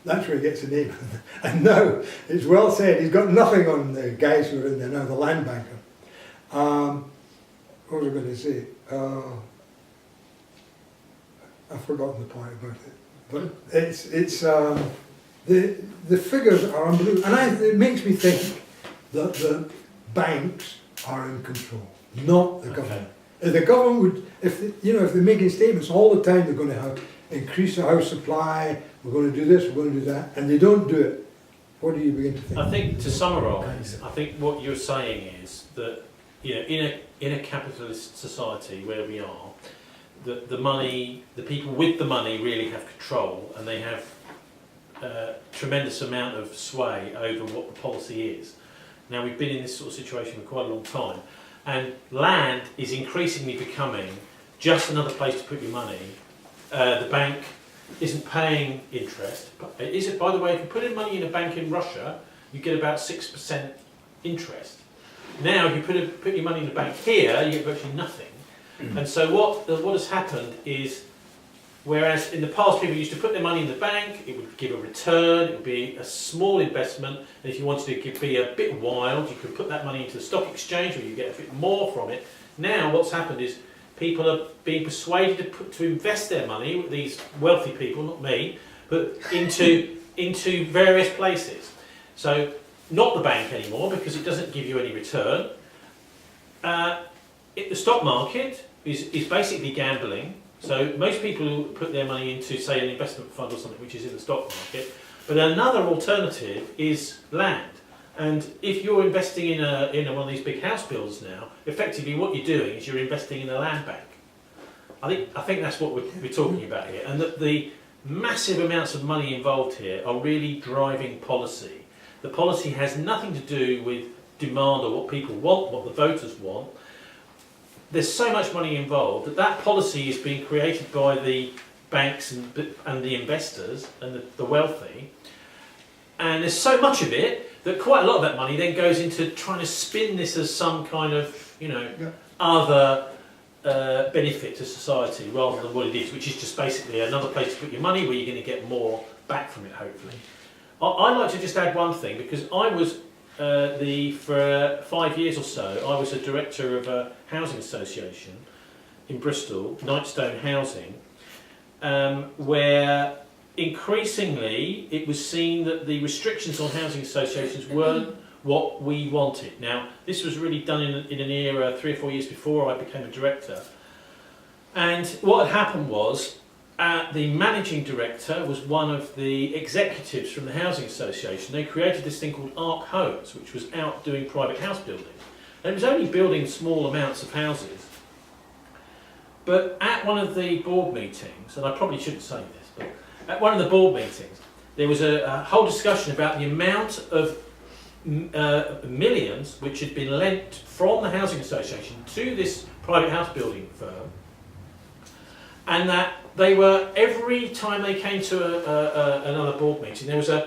B: that's where he gets the name. And now it's well said, he's got nothing on the guys who are in there now, the land banker. What was I going to say? I've forgotten the point about it. But the figures are unbelievable, and it makes me think that the banks are in control, not the government. If the government would, if they're making statements all the time, they're going to increase the house supply, we're going to do this, we're going to do that, and they don't do it, what do you begin to think?
A: I think to summarise, I think what you're saying is that in a capitalist society where we are, the people with the money really have control, and they have a tremendous amount of sway over what the policy is. Now, we've been in this sort of situation for quite a long time, and land is increasingly becoming just another place to put your money. The bank isn't paying interest. Is it, by the way, if you put in money in a bank in Russia, you get about 6% interest. Now, if you put your money in a bank here, you get virtually nothing. And so what has happened is, whereas in the past people used to put their money in the bank, it would give a return, it would be a small investment, and if you wanted to be a bit wild, you could put that money into the stock exchange where you get a bit more from it. Now what's happened is people are being persuaded to invest their money, these wealthy people, not me, but into various places. So not the bank anymore, because it doesn't give you any return. The stock market is basically gambling. So most people put their money into, say, an investment fund or something which is in the stock market. But another alternative is land. And if you're investing in one of these big house builders now, effectively what you're doing is you're investing in a land bank. I think that's what we're talking about here, and that the massive amounts of money involved here are really driving policy. The policy has nothing to do with demand or what people want, what the voters want. There's so much money involved that policy is being created by the banks and the investors and the wealthy, and there's so much of it that quite a lot of that money then goes into trying to spin this as some kind of other benefit to society rather than what it is, which is just basically another place to put your money where you're going to get more back from it, hopefully. I'd like to just add one thing, because I was for 5 years or so, I was a director of a housing association, in Bristol, Nightstone Housing, where increasingly it was seen that the restrictions on housing associations weren't what we wanted. Now, this was really done in an era 3 or 4 years before I became a director. And what had happened was, the managing director was one of the executives from the Housing Association. They created this thing called Arc Homes, which was out doing private house building. And it was only building small amounts of houses. But at one of the board meetings, and I probably shouldn't say this, but at one of the board meetings, there was a whole discussion about the amount of millions which had been lent from the Housing Association to this private house building firm, and that they were, every time they came to another board meeting, there was an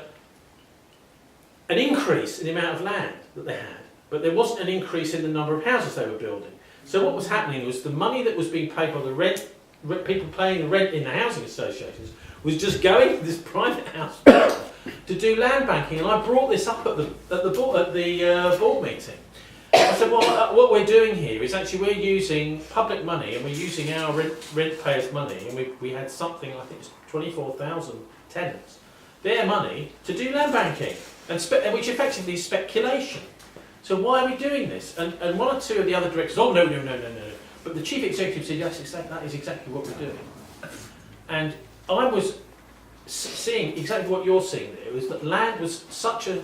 A: increase in the amount of land that they had, but there wasn't an increase in the number of houses they were building. So what was happening was the money that was being paid by the people paying the rent in the housing associations was just going to this private house to do land banking. And I brought this up at the board meeting. I said, well, what we're doing here is actually we're using public money, and we're using our rent payers' money, and we had something, I think it's 24,000 tenants, their money to do land banking, which effectively is speculation. So why are we doing this? And one or two of the other directors, oh no. But the chief executive said, yes, that is exactly what we're doing. And I was seeing exactly what you're seeing there, was that land was such a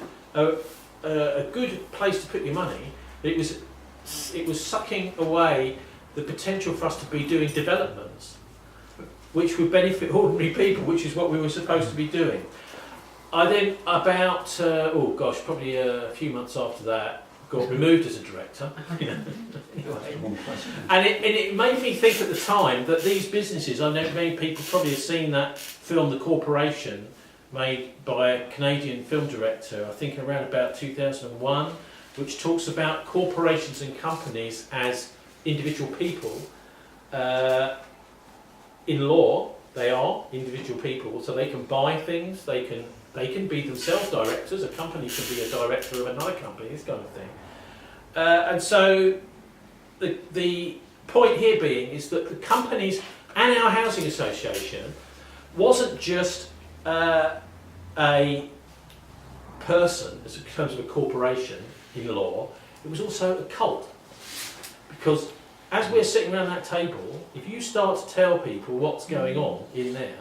A: good place to put your money, that it was sucking away the potential for us to be doing developments which would benefit ordinary people, which is what we were supposed to be doing. I then, about, probably a few months after that, got removed as a director. And it made me think at the time that these businesses, I know many people probably have seen that film, The Corporation, made by a Canadian film director, I think around about 2001, which talks about corporations and companies as individual people. In law, they are individual people, so they can buy things, they can be themselves directors, a company can be a director of another company, this kind of thing. And so the point here being is that the companies and our housing association wasn't just a person, as in terms of a corporation in law, it was also a cult. Because as we're sitting around that table, if you start to tell people what's going on in there,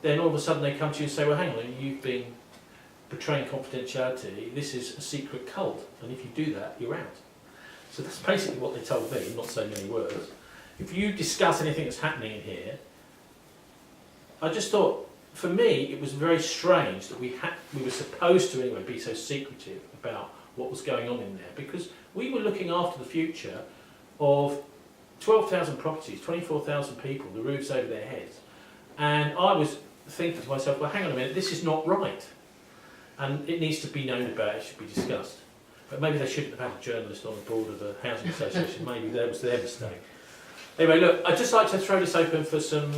A: then all of a sudden they come to you and say, well, hang on, you've been betraying confidentiality, this is a secret cult, and if you do that, you're out. So that's basically what they told me, not so many words. If you discuss anything that's happening in here, I just thought, for me, it was very strange that we were supposed to anyway be so secretive about what was going on in there, because we were looking after the future of 12,000 properties, 24,000 people, the roofs over their heads. And I was thinking to myself, well, hang on a minute, this is not right. And it needs to be known about, it should be discussed. But maybe they shouldn't have had a journalist on the board of the Housing Association, maybe that was their mistake. Anyway, look, I'd just like to throw this open for some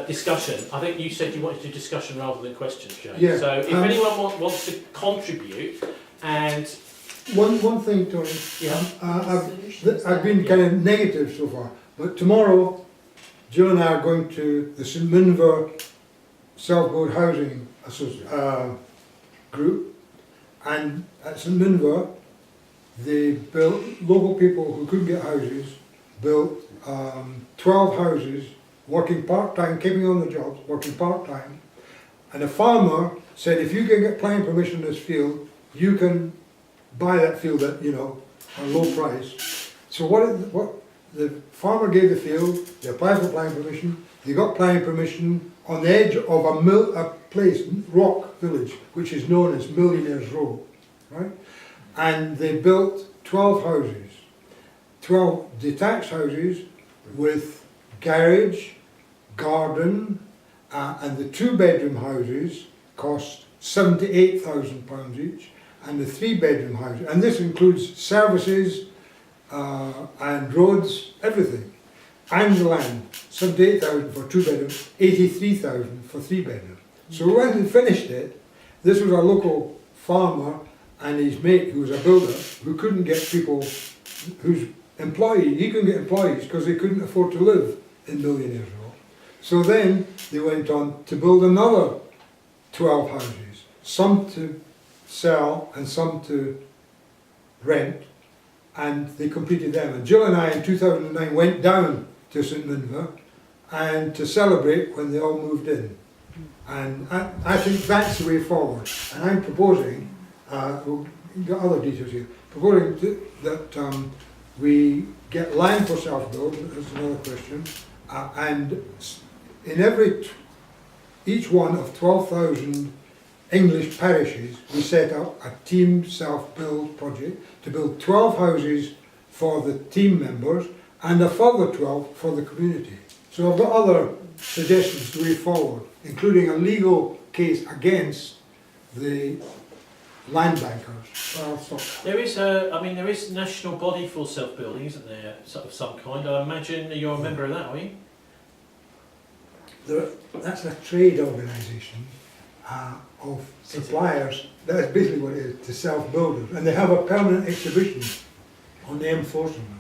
A: discussion. I think you said you wanted to do discussion rather than questions, James.
B: Yeah,
A: so if anyone wants to contribute, and...
B: One thing, Tony,
A: Yeah.
B: I've been kind of negative so far, but tomorrow Jill and I are going to the St Minver Self-Build Housing group, and at St Minver they built, local people who couldn't get houses built 12 houses, working part-time, keeping on the jobs, working part-time, and a farmer said, if you can get planning permission in this field, you can buy that field at, a low price. So what the farmer gave the field, they applied for planning permission, they got planning permission on the edge of a place, Rock Village, which is known as Millionaires Row, right? And they built 12 houses, 12 detached houses with garage, garden, and the 2-bedroom houses cost £78,000 each, and the 3-bedroom house, and this includes services and roads, everything, and the land. 78,000 for 2-bedroom, 83,000 for 3-bedroom. So when they finished it, this was a local farmer and his mate, who was a builder, who couldn't get people whose employees. He couldn't get employees because they couldn't afford to live in Millionaires Row. So then they went on to build another 12 houses, some to sell and some to rent, and they completed them. And Jill and I in 2009 went down to St Minver and to celebrate when they all moved in. And I think that's the way forward. And I'm proposing, we've got other details here, proposing that we get land for self-build, that's another question, and in each one of 12,000 English parishes, we set up a team self-build project to build 12 houses for the team members and a further 12 for the community. So I've got other suggestions to way forward, including a legal case against the land bankers. Well, I'll stop.
A: There is there is a national body for self-building, isn't there, of some kind? I imagine you're a member of that, are you?
B: That's a trade organisation of suppliers. That's basically what it is, to self-builders. And they have a permanent exhibition on the M4 somewhere.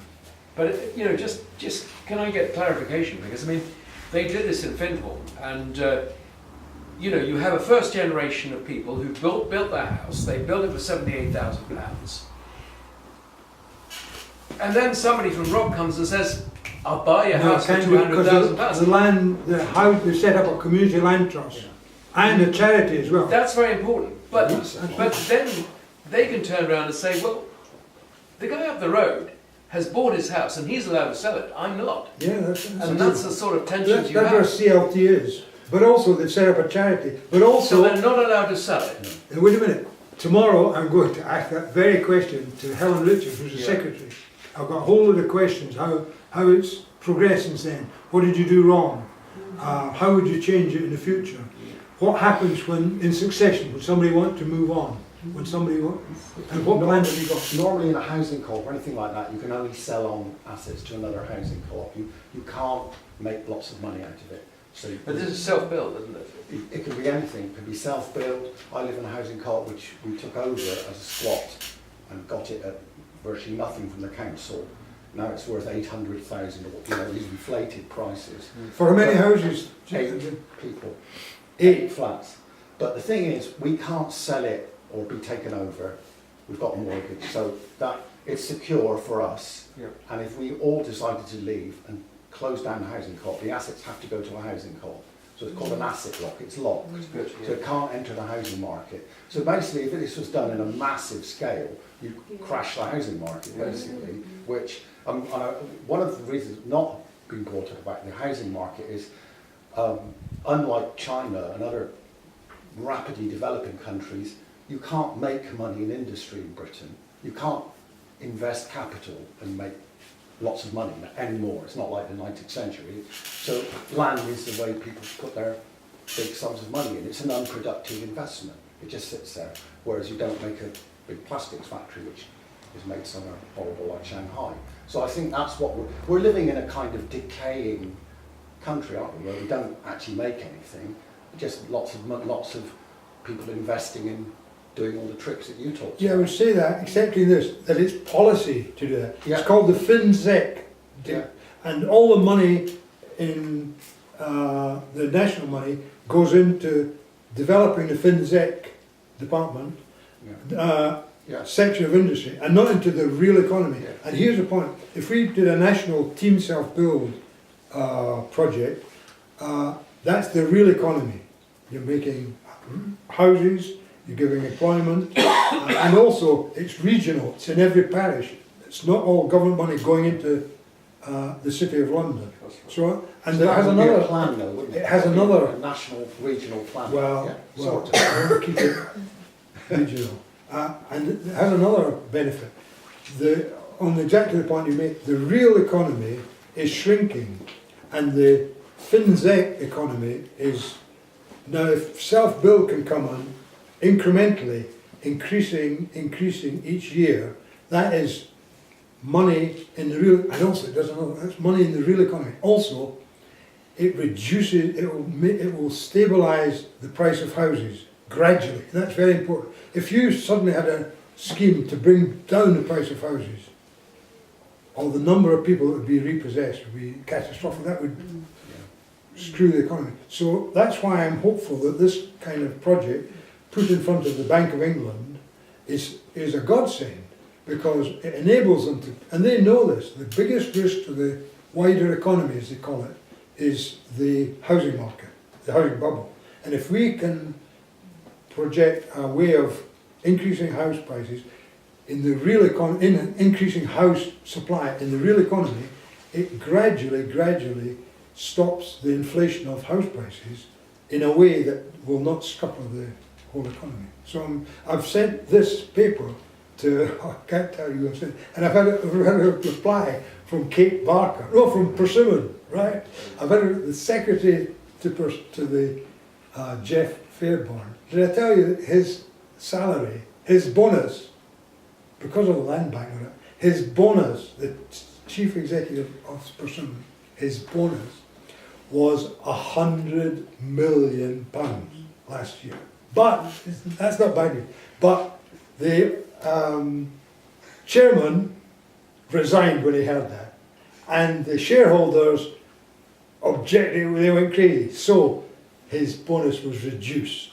C: But just can I get clarification? Because I mean, they did this in Findhorn, and you have a first generation of people who built their house. They built it for £78,000, and then somebody from Rob comes and says, "I'll buy your house for £200,000."
B: The land, the house, they set up a community land trust and a charity as well.
C: That's very important. But then they can turn around and say, "Well, the guy up the road has bought his house and he's allowed to sell it. I'm not."
B: Yeah,
C: that's the sort of tensions you
B: that's where
C: have.
B: CLT is. But also they've set up a charity. But also,
C: so they're not allowed to sell it.
B: Now, wait a minute. Tomorrow I'm going to ask that very question to Helen Richard, who's the secretary. I've got a whole lot of questions. How it's progressed since then. What did you do wrong? How would you change it in the future? What happens when, in succession, when somebody wants to move on? When somebody wants, and what plan have you got?
D: Normally in a housing co-op or anything like that, you can only sell on assets to another housing co-op. You can't make lots of money out of it. So
C: But this is self-built, isn't it?
D: it can be anything. It can be self-built. I live in a housing co-op which we took over as a squat and got it at virtually nothing from the council. Now it's worth 800,000, these inflated prices.
B: For how many houses?
D: 8 people, 8 flats. But the thing is, we can't sell it or be taken over. We've got a mortgage, so that it's secure for us.
C: Yep.
D: And if we all decided to leave and close down the housing co-op, the assets have to go to a housing co-op. So it's called an asset lock. It's locked,
C: Good,
D: so it can't enter the housing market. So basically, if this was done in a massive scale, you crash the housing market basically. Which one of the reasons not being brought up about the housing market is, unlike China and other rapidly developing countries, you can't make money in industry in Britain. You can't invest capital and make lots of money anymore. It's not like the 19th century. So land is the way people put their big sums of money in. It's an unproductive investment. It just sits there. Whereas you don't make a big plastics factory, which is made somewhere horrible like Shanghai. So I think that's what we're living in, a kind of decaying country, aren't we, where we don't actually make anything. Just lots of people investing in doing all the tricks that you talked about.
B: Yeah, I would say that, except in this, that it's policy to do that.
D: Yeah.
B: It's called the FinZec.
D: Yeah.
B: And all the money in the national money goes into developing the FinZec department, section of industry, and not into the real economy.
D: Yeah.
B: And here's the point. If we did a national team self-build project, that's the real economy. You're making houses, you're giving employment, and also it's regional, it's in every parish. It's not all government money going into the City of London. So, and it has another
D: plan, though, wouldn't it?
B: It has another
D: a national, regional plan.
B: Well,
D: sort of.
B: I want to keep it regional, and it has another benefit. On exactly the point you make, the real economy is shrinking, and the FinZec economy is now. If self-build can come on incrementally, increasing each year, that is money in the real, and also it doesn't know, that's money in the real economy. Also, it reduces, it will stabilise the price of houses gradually. That's very important. If you suddenly had a scheme to bring down the price of houses, or the number of people that would be repossessed would be catastrophic. That would screw the economy. So that's why I'm hopeful that this kind of project put in front of the Bank of England is a godsend, because it enables them to, and they know this, the biggest risk to the wider economy, as they call it, is the housing market, the housing bubble. And if we can project a way of increasing house prices in the real economy, increasing house supply in the real economy, it gradually stops the inflation of house prices in a way that will not scupper the whole economy. So I've sent this paper to, I can't tell you, I've sent, and I've had a reply from Kate Barker, no, from Persimmon, right? I've had the secretary to the Jeff Fairbairn. Did I tell you that his salary, his bonus, because of the land bank, his bonus, the chief executive of Persimmon, his bonus was £100 million last year. But that's not bad news. But the chairman resigned when he heard that, and the shareholders objected, they went crazy. So his bonus was reduced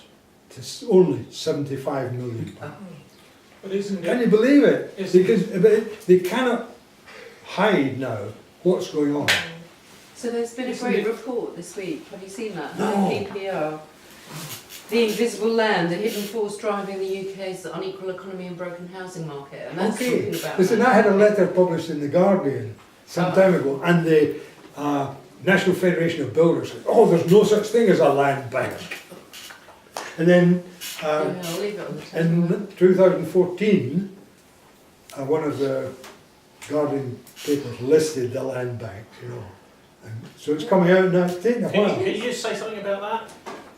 B: to only £75 million.
A: But isn't
B: Can you believe it?
A: Isn't
B: Because they cannot hide now what's going on.
E: So there's been a great report this week. Have you seen that?
B: No.
E: PPR. The invisible land, the hidden force driving the UK's unequal economy and broken housing market. And that's
B: Okay.
E: talking about
B: Listen,
E: that.
B: I had a letter published in The Guardian some time ago, and the National Federation of Builders said, oh, there's no such thing as a land bank. And then
E: Yeah, I'll leave it on the table.
B: in 2014, one of the Guardian papers listed the land bank, you know. And so it's coming out now, it's taking a while.
A: Can you just say something about that?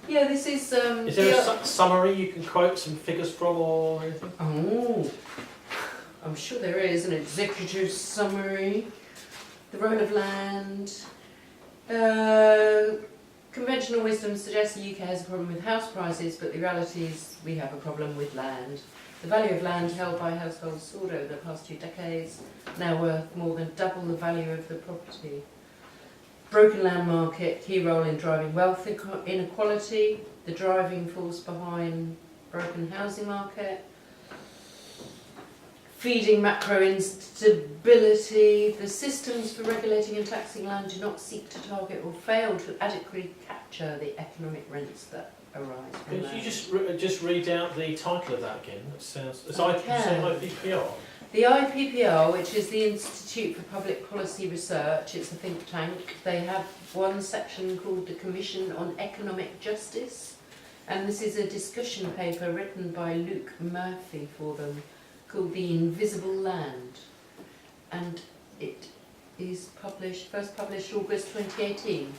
E: Yeah, this is...
A: Is there a summary you can quote some figures from or anything?
E: Oh, I'm sure there is an executive summary. The role of land. Conventional wisdom suggests the UK has a problem with house prices, but the reality is we have a problem with land. The value of land held by households soared over the past 2 decades, now worth more than double the value of the property. Broken land market, key role in driving wealth inequality, the driving force behind broken housing market, feeding macro instability. The systems for regulating and taxing land do not seek to target or fail to adequately capture the economic rents that arise from
A: Could
E: land.
A: you just read out the title of that again? That sounds. It's
E: I
A: you say
E: can.
A: IPPR.
E: The IPPR, which is the Institute for Public Policy Research, it's a think tank. They have one section called the Commission on Economic Justice, and this is a discussion paper written by Luke Murphy for them, called The Invisible Land, and it is first published August 2018.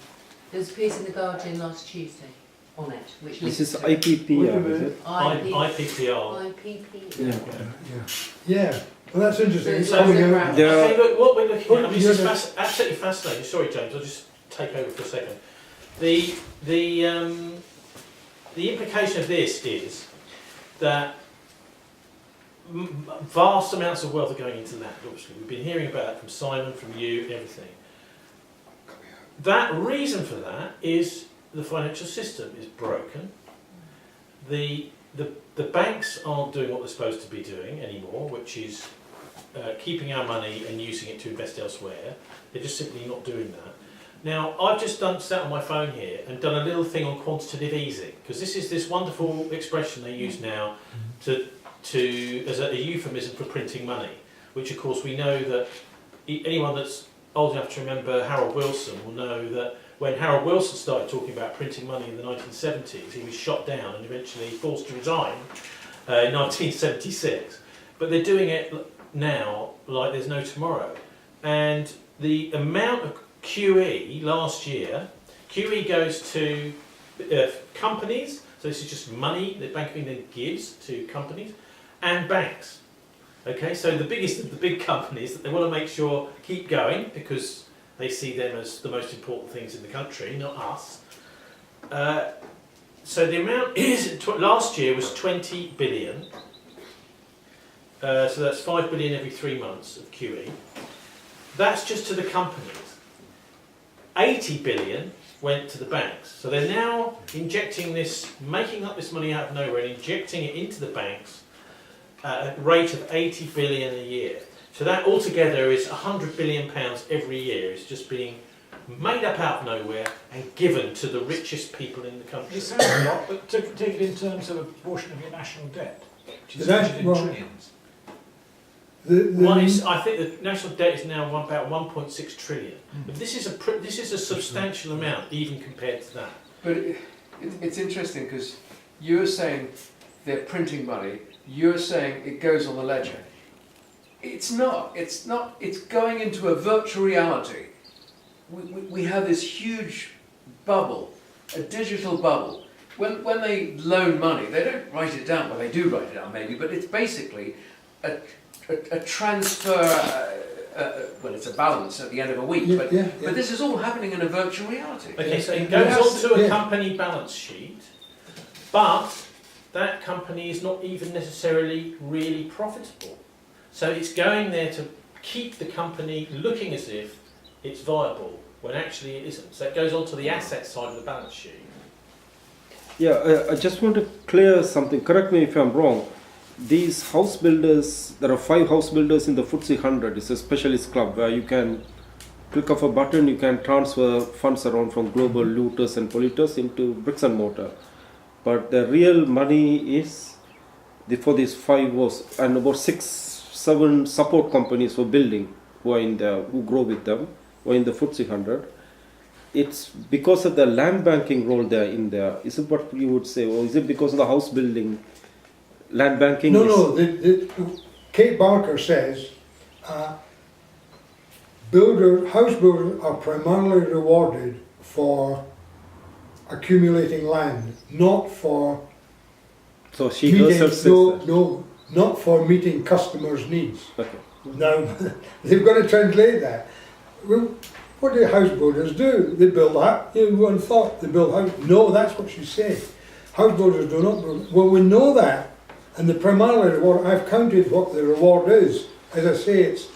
E: There was a piece in The Guardian last Tuesday on it, which
F: This
E: links
F: is
E: to it.
F: IPPR, is it?
A: IPPR.
E: IPPR.
B: Yeah, well that's interesting. It's
E: So
B: coming
E: it's a
B: out.
F: Yeah.
A: Okay, look, what we're looking at, I mean, this
B: Yeah.
A: is absolutely fascinating. Sorry, James, I'll just take over for a second. The implication of this is that vast amounts of wealth are going into land, obviously. We've been hearing about it from Simon, from you, everything. That reason for that is the financial system is broken. The banks aren't doing what they're supposed to be doing anymore, which is keeping our money and using it to invest elsewhere. They're just simply not doing that. Now, I've just sat on my phone here and done a little thing on quantitative easing, because this is this wonderful expression they use now as a euphemism for printing money, which of course we know that anyone that's old enough to remember Harold Wilson will know that when Harold Wilson started talking about printing money in the 1970s, he was shot down and eventually forced to resign in 1976. But they're doing it now like there's no tomorrow. And the amount of QE last year, QE goes to companies, so this is just money that Bank of England gives to companies, and banks. Okay, so the biggest of the big companies that they want to make sure keep going because they see them as the most important things in the country, not us. So the amount is last year was 20 billion. So that's 5 billion every 3 months of QE. That's just to the companies. 80 billion went to the banks. So they're now injecting this, making up this money out of nowhere and injecting it into the banks at a rate of 80 billion a year. So that altogether is 100 billion pounds every year. It's just being made up out of nowhere and given to the richest people in the country.
F: It sounds a lot, but take it in terms of a proportion of your national debt, which is
B: The nat-
F: measured in
B: well,
F: trillions.
A: I think the national debt is now about 1.6 trillion. But this is a substantial amount, even compared to that.
C: But it's interesting because you're saying they're printing money, you're saying it goes on the ledger. It's not, it's going into a virtual reality. We have this huge bubble, a digital bubble. When they loan money, they don't write it down, well they do write it down maybe, but it's basically a transfer, well it's a balance at the end of a week, but this is all happening in a virtual reality.
A: Okay, so it goes onto a company balance sheet, but that company is not even necessarily really profitable. So it's going there to keep the company looking as if it's viable, when actually it isn't. So it goes onto the asset side of the balance sheet.
G: Yeah, I just want to clear something. Correct me if I'm wrong. These house builders, there are 5 house builders in the FTSE 100. It's a specialist club where you can click of a button, you can transfer funds around from global looters and polluters into bricks and mortar. But the real money is for these 5 was, and about 6-7 support companies for building who grow with them, or in the FTSE 100. It's because of the land banking role there in there. Is it what you would say, or is it because of the house building? Land banking?
B: No. Kate Barker says house builders are primarily rewarded for accumulating land, not for
G: So she herself says that.
B: not for meeting customers' needs.
G: Okay.
B: Now, they've got to translate that. Well, what do house builders do? They build a house. Everyone thought they build house. No, that's what she's saying. House builders do not build. Well, we know that, and the primarily reward. I've counted what the reward is. As I say, it's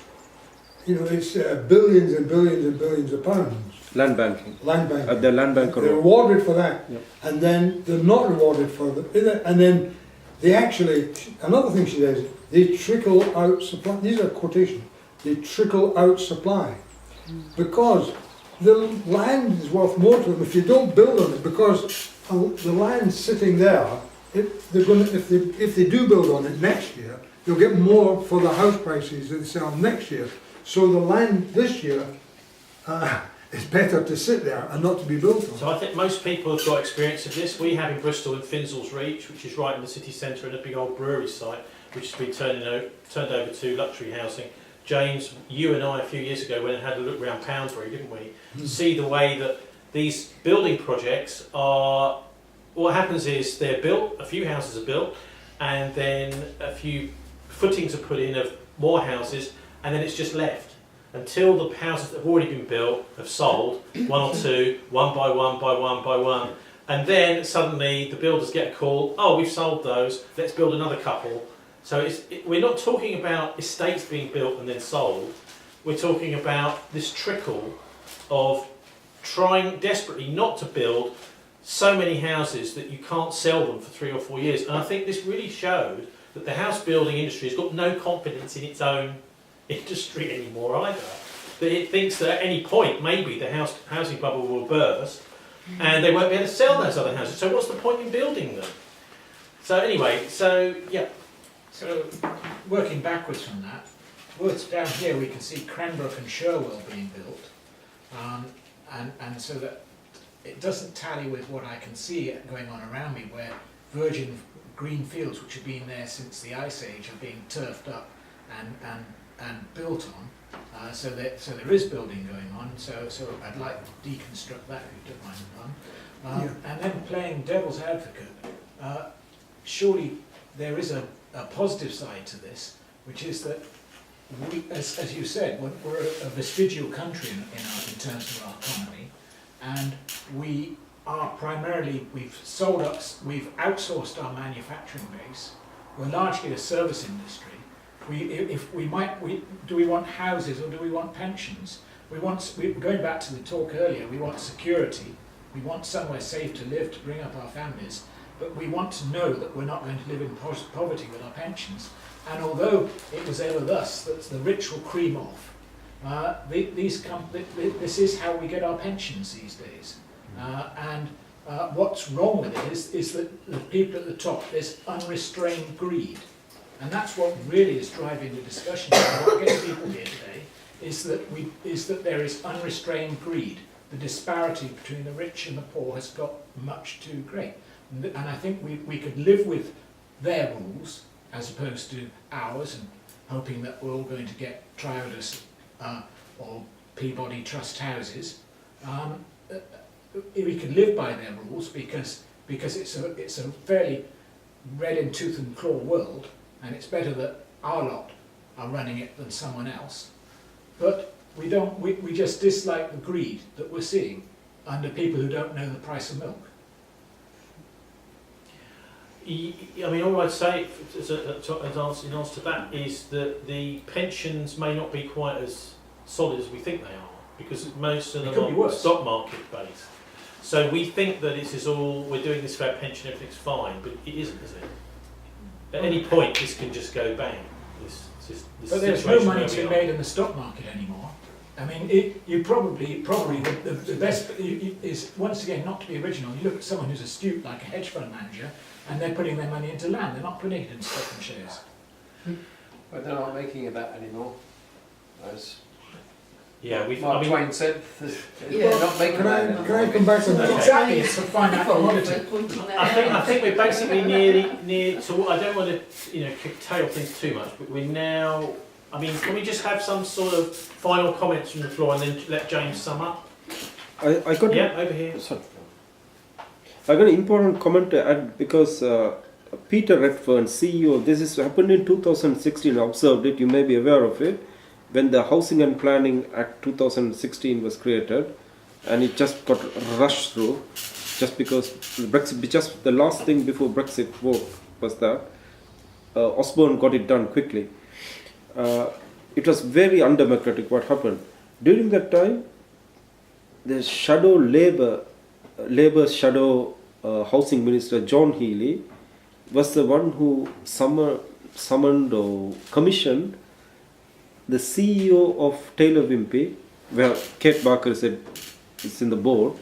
B: billions and billions and billions of pounds.
G: Land banking.
B: Land banking.
G: The land banker
B: They're
G: role.
B: rewarded for that,
G: Yeah.
B: and then they're not rewarded for the. And then they actually. Another thing she says. They trickle out supply. These are quotations. They trickle out supply. Because the land is worth more to them if you don't build on it, because the land's sitting there. If they do build on it next year, they'll get more for the house prices that they sell next year. So the land this year is better to sit there and not to be built on.
A: So I think most people have got experience of this. We have in Bristol in Finzel's Reach, which is right in the city centre, in a big old brewery site, which has been turned over to luxury housing. James, you and I a few years ago went and had a look around Poundsbury, didn't we? To see the way that these building projects are, what happens is they're built, a few houses are built, and then a few footings are put in of more houses, and then it's just left until the houses that have already been built have sold, one or two, one by one by one by one, and then suddenly the builders get a call, oh, we've sold those, let's build another couple. So we're not talking about estates being built and then sold. We're talking about this trickle of trying desperately not to build so many houses that you can't sell them for 3 or 4 years. And I think this really showed that the house building industry has got no confidence in its own industry anymore either. That it thinks that at any point maybe the housing bubble will burst and they won't be able to sell those other houses. So what's the point in building them? So anyway, yeah.
F: So, working backwards from that, words down here we can see Cranbrook and Sherwell being built, and so that it doesn't tally with what I can see going on around me, where virgin green fields, which have been there since the Ice Age, are being turfed up and built on. So there is building going on. So I'd like to deconstruct that, if you don't mind the pun. And then playing devil's advocate, surely there is a positive side to this, which is that we, as you said, we're a vestigial country in terms of our economy, and we are primarily, we've outsourced our manufacturing base. We're largely a service industry, do we want houses or do we want pensions? Going back to the talk earlier, we want security, we want somewhere safe to live, to bring up our families, but we want to know that we're not going to live in poverty with our pensions. And although it was ever thus that the rich will cream off, this is how we get our pensions these days. What's wrong with it is that the people at the top, there's unrestrained greed. And that's what really is driving the discussion. What gets people here today is that there is unrestrained greed. The disparity between the rich and the poor has got much too great. And I think we could live with their rules as opposed to ours, and hoping that we're all going to get Triodos or Peabody Trust houses. We can live by their rules because it's a fairly red in tooth and claw world, and it's better that our lot are running it than someone else. But we just dislike the greed that we're seeing under people who don't know the price of milk.
A: I mean, all I'd say as answer to that is that the pensions may not be quite as solid as we think they are, because most of them are stock market based. So we think that this is all, we're doing this for our pension, everything's fine, but it isn't, is it? At any point, this can just go bang. This
F: but there's no money to be made in the stock market anymore. I mean, you probably the best is, once again, not to be original. You look at someone who's astute, like a hedge fund manager, and they're putting their money into land. They're not putting it in stock and shares.
C: But they're not making that anymore. As
A: Mark
C: Twain said,
E: Yeah.
C: they're not making that anymore.
B: Can I come back on that?
F: Exactly, it's a finite commodity.
A: I think we're basically near to. I don't want to tail things too much, but we're now. I mean, can we just have some sort of final comments from the floor and then let James sum up?
G: I got
A: over here.
G: Sorry. I got an important comment to add because Peter Redfern, CEO, this is happened in 2016. I observed it. You may be aware of it. When the Housing and Planning Act 2016 was created, and it just got rushed through, just because Brexit, just the last thing before Brexit vote was that Osborne got it done quickly. It was very undemocratic what happened. During that time, the shadow Labour's shadow housing minister John Healey was the one who summoned or commissioned the CEO of Taylor Wimpey, where Kate Barker said is in the board,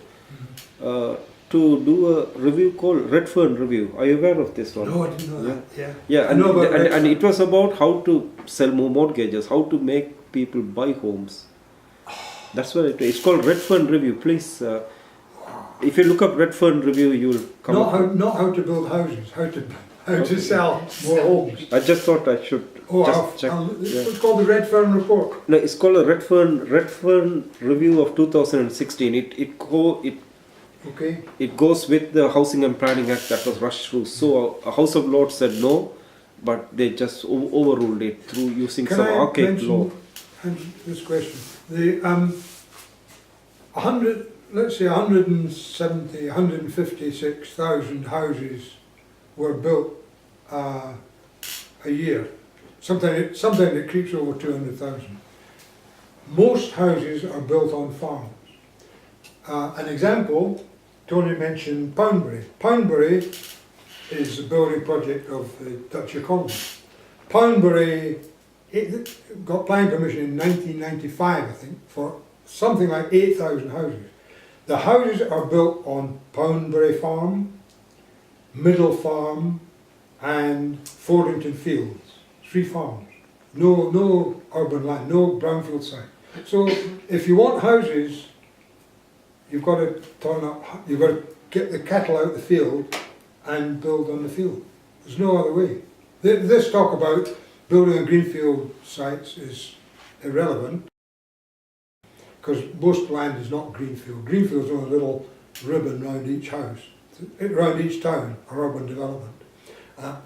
G: to do a review called Redfern Review. Are you aware of this one?
B: No, I didn't know that.
G: Yeah, and it was about how to sell more mortgages, how to make people buy homes. That's what it is. It's called Redfern Review. Please, if you look up Redfern Review, you will come up.
B: Not how to build houses, how to sell more homes.
G: I just thought I should check.
B: It's called the Redfern Report.
G: No, it's called a Redfern Review of 2016. It goes with the Housing and Planning Act that was rushed through. So a House of Lords said no, but they just overruled it through using some archaic law.
B: This question: the 156,000 houses were built a year. Sometimes it creeps over 200,000. Most houses are built on farms. An example, Tony mentioned Poundbury. Poundbury is a building project of the Dutch economy. Poundbury got planning permission in 1995, I think, for something like 8,000 houses. The houses are built on Poundbury Farm, Middle Farm, and Fordington Fields. 3 farms. No urban land, no brownfield site. So if you want houses, you've got to get the cattle out of the field and build on the field. There's no other way. This talk about building on greenfield sites is irrelevant, because most land is not greenfield. Greenfield is only a little ribbon around each house, around each town or urban development.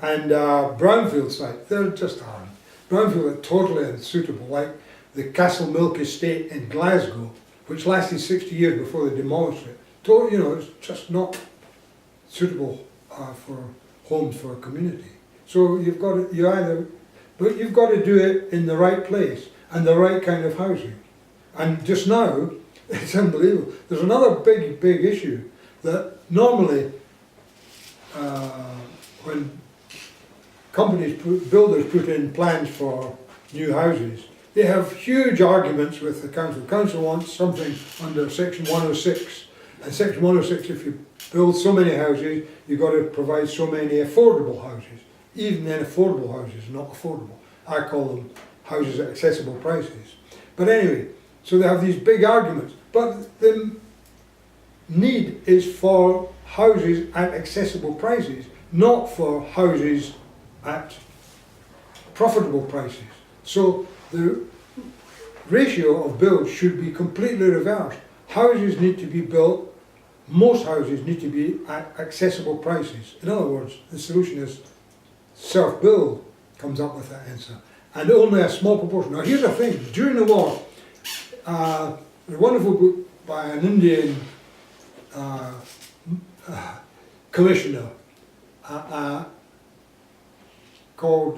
B: And brownfield sites, they just aren't. Brownfield are totally unsuitable, like the Castlemilk estate in Glasgow, which lasted 60 years before they demolished it. It's just not suitable for homes for a community. So you either but you've got to do it in the right place and the right kind of housing. And just now, it's unbelievable. There's another big issue that normally when builders put in plans for new houses, they have huge arguments with the council. The council wants something under section 106. And section 106, if you build so many houses, you've got to provide so many affordable houses. Even then, affordable houses are not affordable. I call them houses at accessible prices. But anyway, so they have these big arguments. But the need is for houses at accessible prices, not for houses at profitable prices. So the ratio of builds should be completely reversed. Houses need to be built, most houses need to be at accessible prices. In other words, the solution is self-build comes up with that answer. And only a small proportion. Now here's the thing, during the war, a wonderful book by an Indian commissioner called,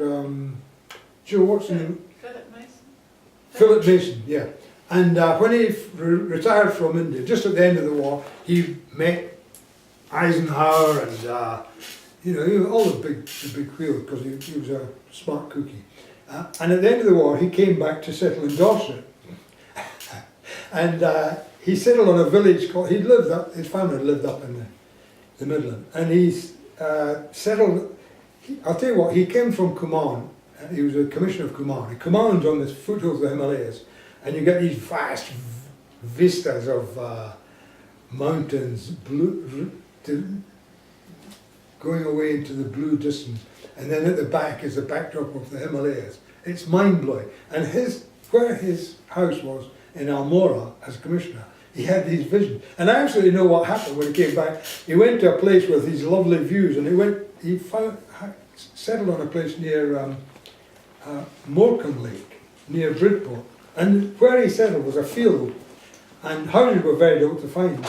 B: Joe, what's his name?
E: Philip Mason.
B: Philip Mason, yeah. And when he retired from India, just at the end of the war, he met Eisenhower and all the big wheels, because he was a smart cookie. And at the end of the war, he came back to settle in Dorset. And he settled on a village called, his family lived up in the Midland. And he settled, I'll tell you what, he came from Kumaon. He was a commissioner of Kumaon. Kumaon's on the foothills of the Himalayas. And you get these vast vistas of mountains going away into the blue distance. And then at the back is the backdrop of the Himalayas. It's mind-blowing. And where his house was in Almora as commissioner, he had these visions. And I absolutely know what happened when he came back. He went to a place with these lovely views, and he settled on a place near Morecambe Lake, near Bridport. And where he settled was a field, and houses were very difficult to find.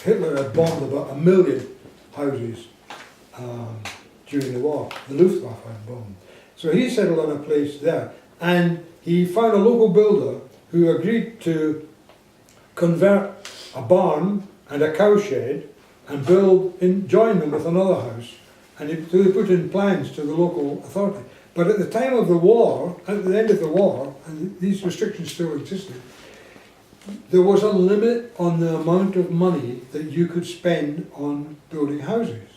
B: Hitler had bombed about 1 million houses during the war. The Luftwaffe had bombed. So he settled on a place there, and he found a local builder who agreed to convert a barn and a cowshed and join them with another house. And so they put in plans to the local authority. But at the time of the war, at the end of the war, and these restrictions still existed, there was a limit on the amount of money that you could spend on building houses.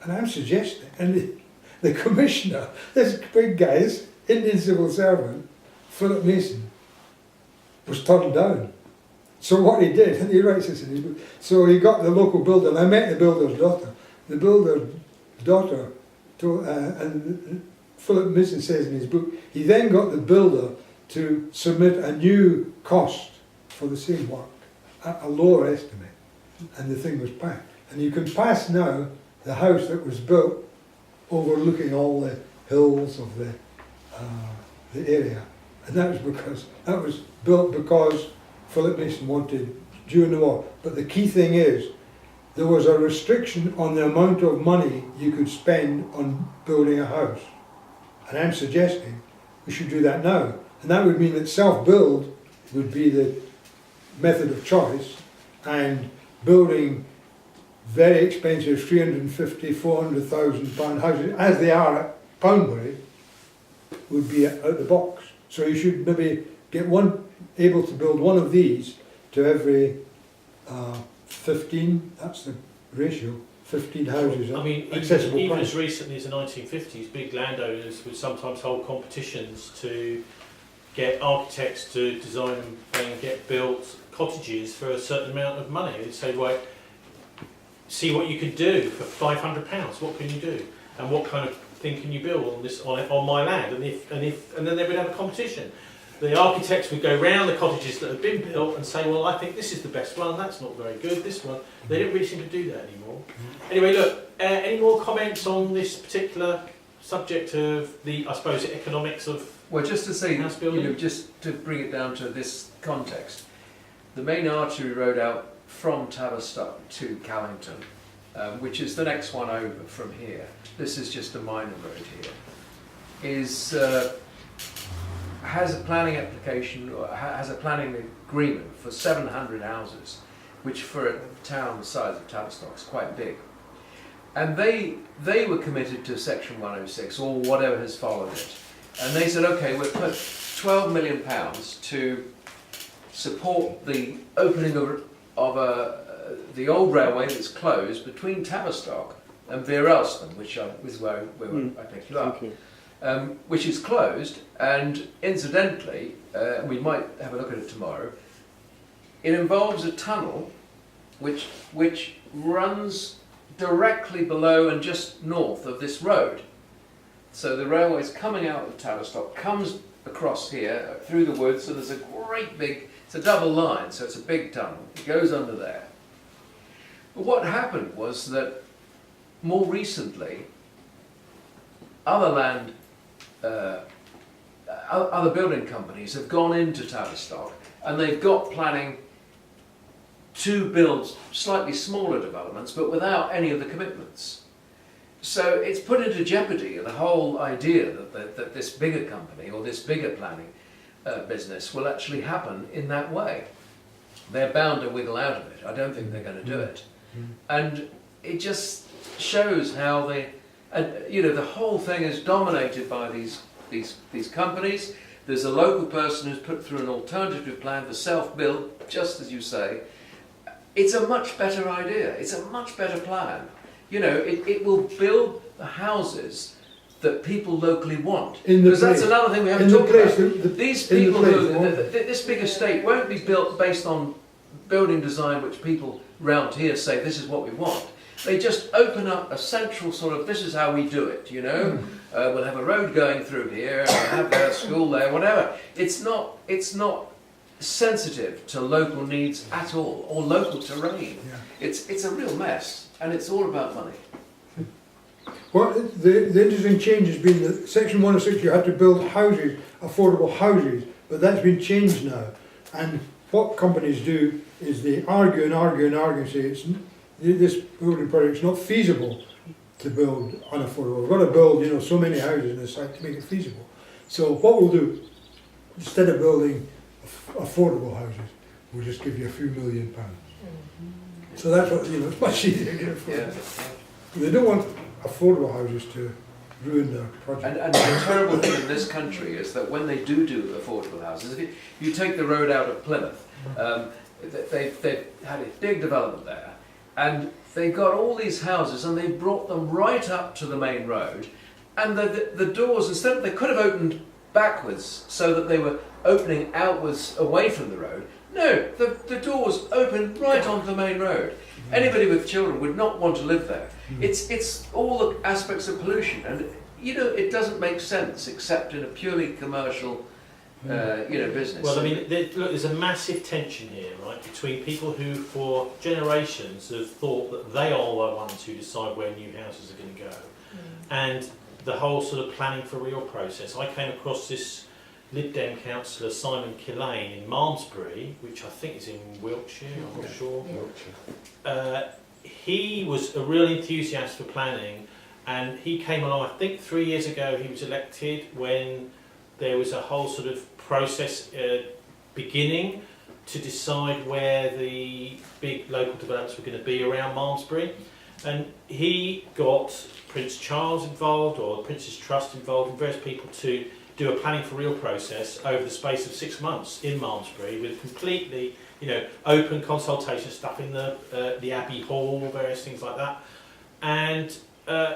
B: And I'm suggesting, and the commissioner, this big guy, this Indian civil servant, Philip Mason, was turned down. So what he did, and he writes this in his book, so he got the local builder, and I met the builder's daughter. The builder's daughter told, and Philip Mason says in his book, he then got the builder to submit a new cost for the same work, a lower estimate, and the thing was passed. And you can pass now the house that was built overlooking all the hills of the area, and that was built because Philip Mason wanted during the war. But the key thing is, there was a restriction on the amount of money you could spend on building a house. And I'm suggesting we should do that now. And that would mean that self-build would be the method of choice, and building very expensive 350, 400,000 pound houses, as they are at Poundbury, would be out the box. So you should maybe get able to build one of these to every 15, that's the ratio, 15 houses.
A: I mean,
B: accessible
A: even
B: price.
A: as recently as the 1950s, big landowners would sometimes hold competitions to get architects to design and get built cottages for a certain amount of money. They'd say, right, see what you could do for £500. What can you do, and what kind of thing can you build on my land? And then they would have a competition. The architects would go round the cottages that have been built and say, well, I think this is the best one, that's not very good, this one. They don't really seem to do that anymore. Anyway, look, any more comments on this particular subject of the, I suppose, economics of
C: Well, just to say,
A: house building?
C: just to bring it down to this context, the main artery road out from Tavistock to Callington, which is the next one over from here. This is just a minor road here. is has a planning application, or has a planning agreement for 700 houses, which for a town the size of Tavistock is quite big. And they were committed to Section 106 or whatever has followed it. And they said, okay, we'll put £12 million to support the opening of the old railway that's closed between Tavistock and Veeralston, which is where I picked you up. Which is closed, and incidentally, we might have a look at it tomorrow, it involves a tunnel which runs directly below and just north of this road. So the railway is coming out of Tavistock, comes across here through the woods, so there's a great big, it's a double line, so it's a big tunnel, it goes under there. But what happened was that more recently, other building companies have gone into Tavistock and they've got planning to build slightly smaller developments but without any of the commitments. So it's put into jeopardy the whole idea that this bigger company or this bigger planning business will actually happen in that way. They're bound to wiggle out of it. I don't think they're going to do it. And it just shows how the whole thing is dominated by these companies. There's a local person who's put through an alternative plan for self-build, just as you say. It's a much better idea. It's a much better plan. It will build the houses that people locally want. Because that's another thing we haven't talked about. These people, this big estate won't be built based on building design which people round here say this is what we want. They just open up a central sort of, this is how we do it, we'll have a road going through here, we'll have a school there, whatever. It's not sensitive to local needs at all, or local terrain.
B: Yeah.
C: It's a real mess, and it's all about money.
B: Well, the interesting change has been that Section 106 you had to build houses, affordable houses, but that's been changed now. And what companies do is they argue and say this building project's not feasible to build unaffordable. We've got to build, so many houses in this site to make it feasible. So what we'll do, instead of building affordable houses, we'll just give you a few £1 million. So that's what, it's much easier to get affordable. They don't want affordable houses to ruin their project.
C: And the terrible thing in this country is that when they do affordable houses, if you take the road out of Plymouth, they've had a big development there, and they've got all these houses and they've brought them right up to the main road, and the doors, instead they could have opened backwards so that they were opening outwards away from the road. No, the doors open right onto the main road. Anybody with children would not want to live there. It's all the aspects of pollution, and it doesn't make sense except in a purely commercial business.
A: Well, I mean, there's a massive tension here, right, between people who for generations have thought that they are the ones who decide where new houses are going to go, and the whole sort of planning for real process. I came across this Lib Dem councillor, Simon Killane, in Malmesbury, which I think is in Wiltshire, I'm not sure. He was a real enthusiast for planning, and he came along, I think 3 years ago he was elected, when there was a whole sort of process beginning to decide where the big local developments were going to be around Malmesbury. And he got Prince Charles involved, or the Prince's Trust involved, and various people to do a planning for real process over the space of 6 months in Malmesbury, with completely, open consultation stuff in the Abbey Hall, various things like that. And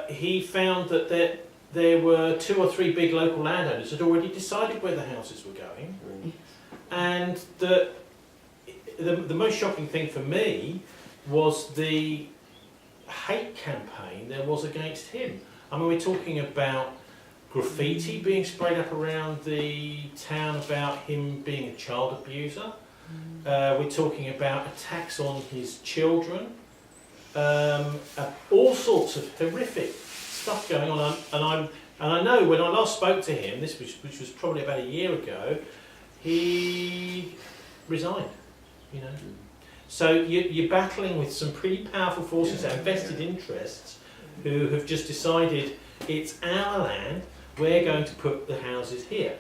A: he found that there were 2 or 3 big local landowners had already decided where the houses were going, and the most shocking thing for me was the hate campaign there was against him. I mean, we're talking about graffiti being sprayed up around the town about him being a child abuser. We're talking about attacks on his children, all sorts of horrific stuff going on. And I know when I last spoke to him, which was probably about a year ago, he resigned. So you're battling with some pretty powerful forces and vested interests who have just decided it's our land. we're going to put the houses here.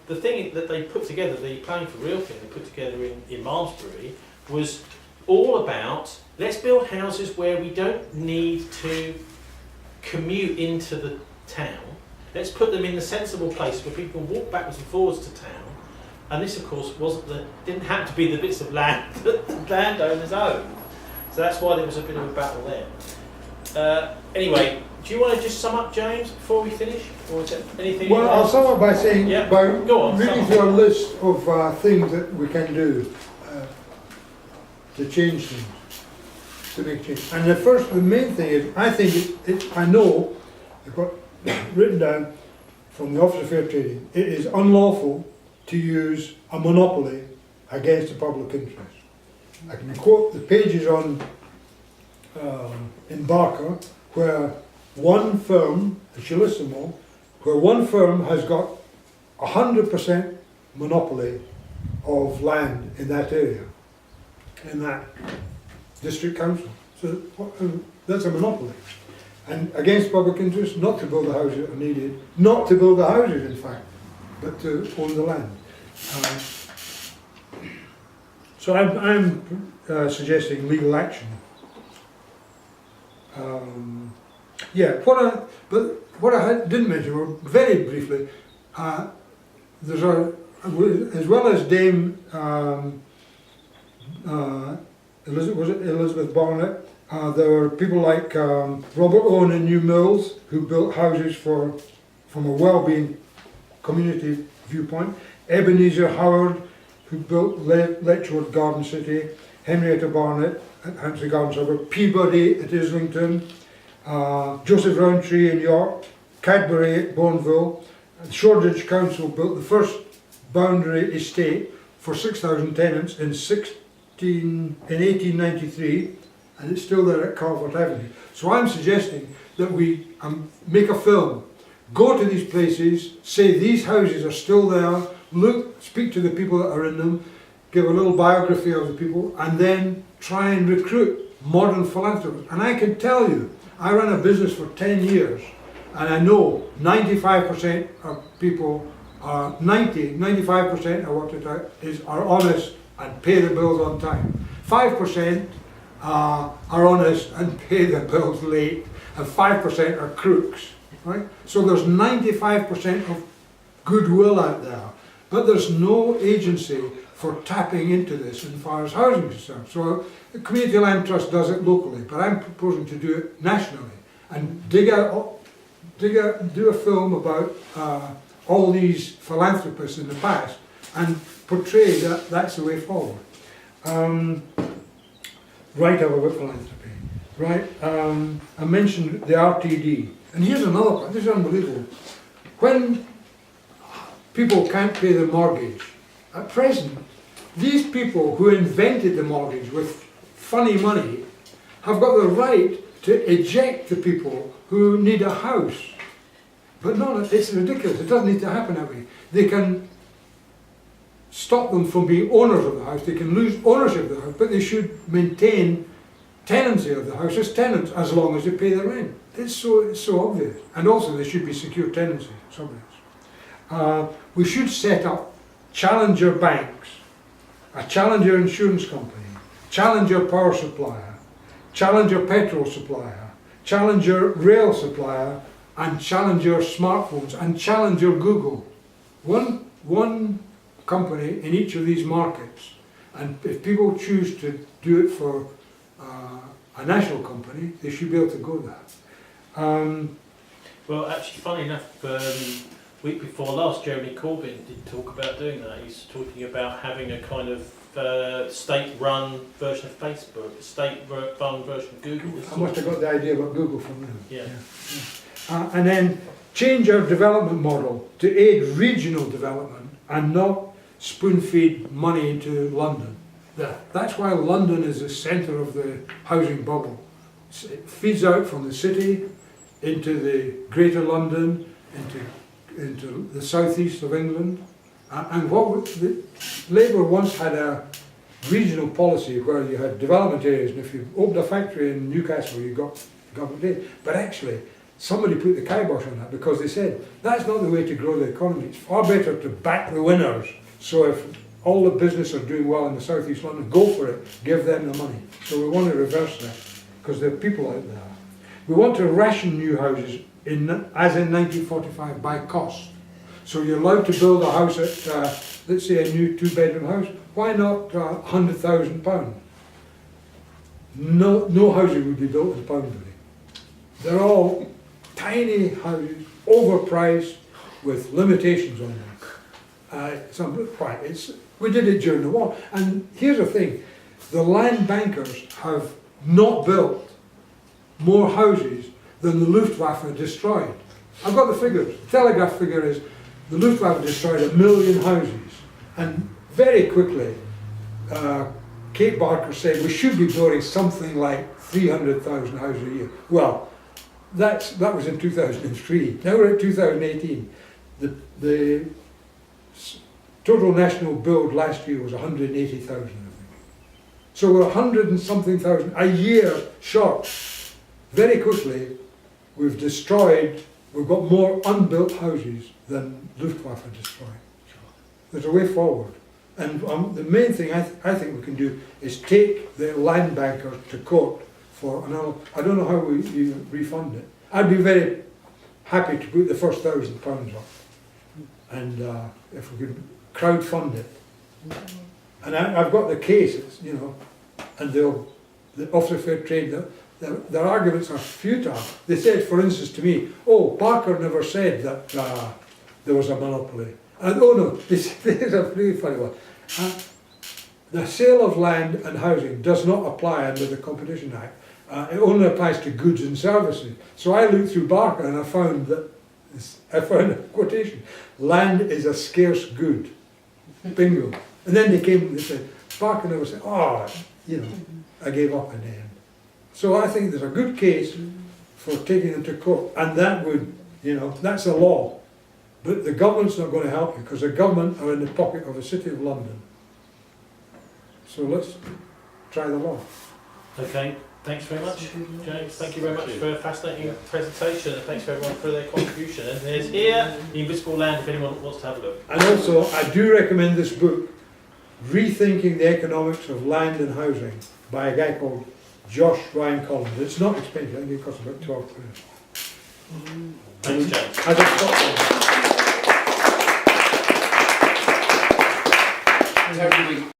A: The thing that they put together, the Planning for Real thing they put together in Malmesbury, was all about, let's build houses where we don't need to commute into the town. Let's put them in the sensible place where people can walk backwards and forwards to town. And this, of course, didn't happen to be the bits of land that the landowners own. So that's why there was a bit of a battle there. Anyway, do you want to just sum up, James, before we finish? Or is there anything?
B: Well, I'll sum up by saying,
A: Yeah.
B: by
A: Go on,
B: reading
A: sum
B: through a list of things that we can do to change things, to make change. And the main thing is, I think I know, I've got written down from the Office of Fair Trading, it is unlawful to use a monopoly against the public interest. I can quote the pages on in Barker, where one firm, and she lists them all, where one firm has got 100% monopoly of land in that area, in that district council. So that's a monopoly. And against public interest, not to build the houses that are needed, not to build the houses in fact, but to own the land. So I'm suggesting legal action. What I didn't mention, or very briefly, there's as well as Dame Elizabeth Barnett, there were people like Robert Owen in New Mills, who built houses from a well-being community viewpoint. Ebenezer Howard, who built Letchworth Garden City. Henrietta Barnett at Hampstead Garden Suburb. Peabody at Islington. Joseph Rowntree in York. Cadbury at Bourneville. Shoreditch Council built the first boundary estate for 6,000 tenants in 1893, and it's still there at Calvert Avenue. So I'm suggesting that we make a film, go to these places, say these houses are still there, look, speak to the people that are in them, give a little biography of the people, and then try and recruit modern philanthropists. And I can tell you, I ran a business for 10 years, and I know 95% of people are 95% of what it is are honest and pay the bills on time. 5% are honest and pay the bills late, and 5% are crooks. Right? So there's 95% of goodwill out there, but there's no agency for tapping into this as far as housing is concerned. So the Community Land Trust does it locally, but I'm proposing to do it nationally and do a film about all these philanthropists in the past and portray that that's the way forward. Right about philanthropy. Right. I mentioned the RTD, and here's another part. This is unbelievable. When people can't pay their mortgage, at present, these people who invented the mortgage with funny money have got the right to eject the people who need a house. But no, it's ridiculous. It doesn't need to happen that way. They can stop them from being owners of the house. They can lose ownership of the house, but they should maintain tenancy of the house as tenants as long as they pay the rent. It's so obvious. And also there should be secure tenancy somewhere else. We should set up challenger banks, a challenger insurance company, challenger power supplier, challenger petrol supplier, challenger rail supplier, and challenger smartphones, and challenger Google. One company in each of these markets, and if people choose to do it for a national company, they should be able to go there.
A: Well, actually, funny enough, week before last, Jeremy Corbyn did talk about doing that. He's talking about having a kind of state-run version of Facebook, a state-run version of Google.
B: I must have got the idea about Google from them.
A: Yeah.
B: And then change our development model to aid regional development and not spoon-feed money into London. That's why London is the centre of the housing bubble. It feeds out from the city into the Greater London, into the southeast of England. And Labour once had a regional policy where you had development areas, and if you opened a factory in Newcastle, you got government aid. But actually, somebody put the kibosh on that because they said that's not the way to grow the economy. It's far better to back the winners. So if all the business are doing well in the South East London, go for it, give them the money. So we want to reverse that because there are people out there. We want to ration new houses as in 1945 by cost. So you're allowed to build a house at, let's say, a new 2-bedroom house. Why not £100,000? No housing would be built in Poundbury. They're all tiny houses, overpriced, with limitations on them. We did it during the war. And here's the thing, the land bankers have not built more houses than the Luftwaffe destroyed. I've got the figures. The Telegraph figure is the Luftwaffe destroyed 1 million houses. And very quickly, Kate Barker said we should be building something like 300,000 houses a year. Well, that was in 2003. Now we're at 2018. The total national build last year was 180,000, I think. So we're 100 and something thousand a year short. Very quickly, we've got more unbuilt houses than Luftwaffe destroyed. There's a way forward. And the main thing I think we can do is take the land banker to court for another. I don't know how you refund it. I'd be very happy to put the first £1,000 up. And if we could crowd fund it. And I've got the cases, you know, and the Office of Fair Trade, their arguments are futile. They said, for instance, to me, oh, Barker never said that there was a monopoly. And oh no, this is a really funny one. The sale of land and housing does not apply under the Competition Act. It only applies to goods and services. So I looked through Barker and I found a quotation. Land is a scarce good. Bingo. And then they said, Barker never said, oh, you know, I gave up in the end. So I think there's a good case for taking them to court. And that would, you know, that's a law. But the government's not going to help you because the government are in the pocket of the City of London. So let's try the law.
A: Okay, thanks very much, James. Thank you very much for a fascinating presentation, and thanks for everyone for their contribution. And there's here the Invisible Land if anyone wants to have a look.
B: And also, I do recommend this book, Rethinking the Economics of Land and Housing, by a guy called Josh Ryan Collins. It's not expensive, I think it costs about £12.
A: Thanks, James.
B: As a Scotland.
C: Totally.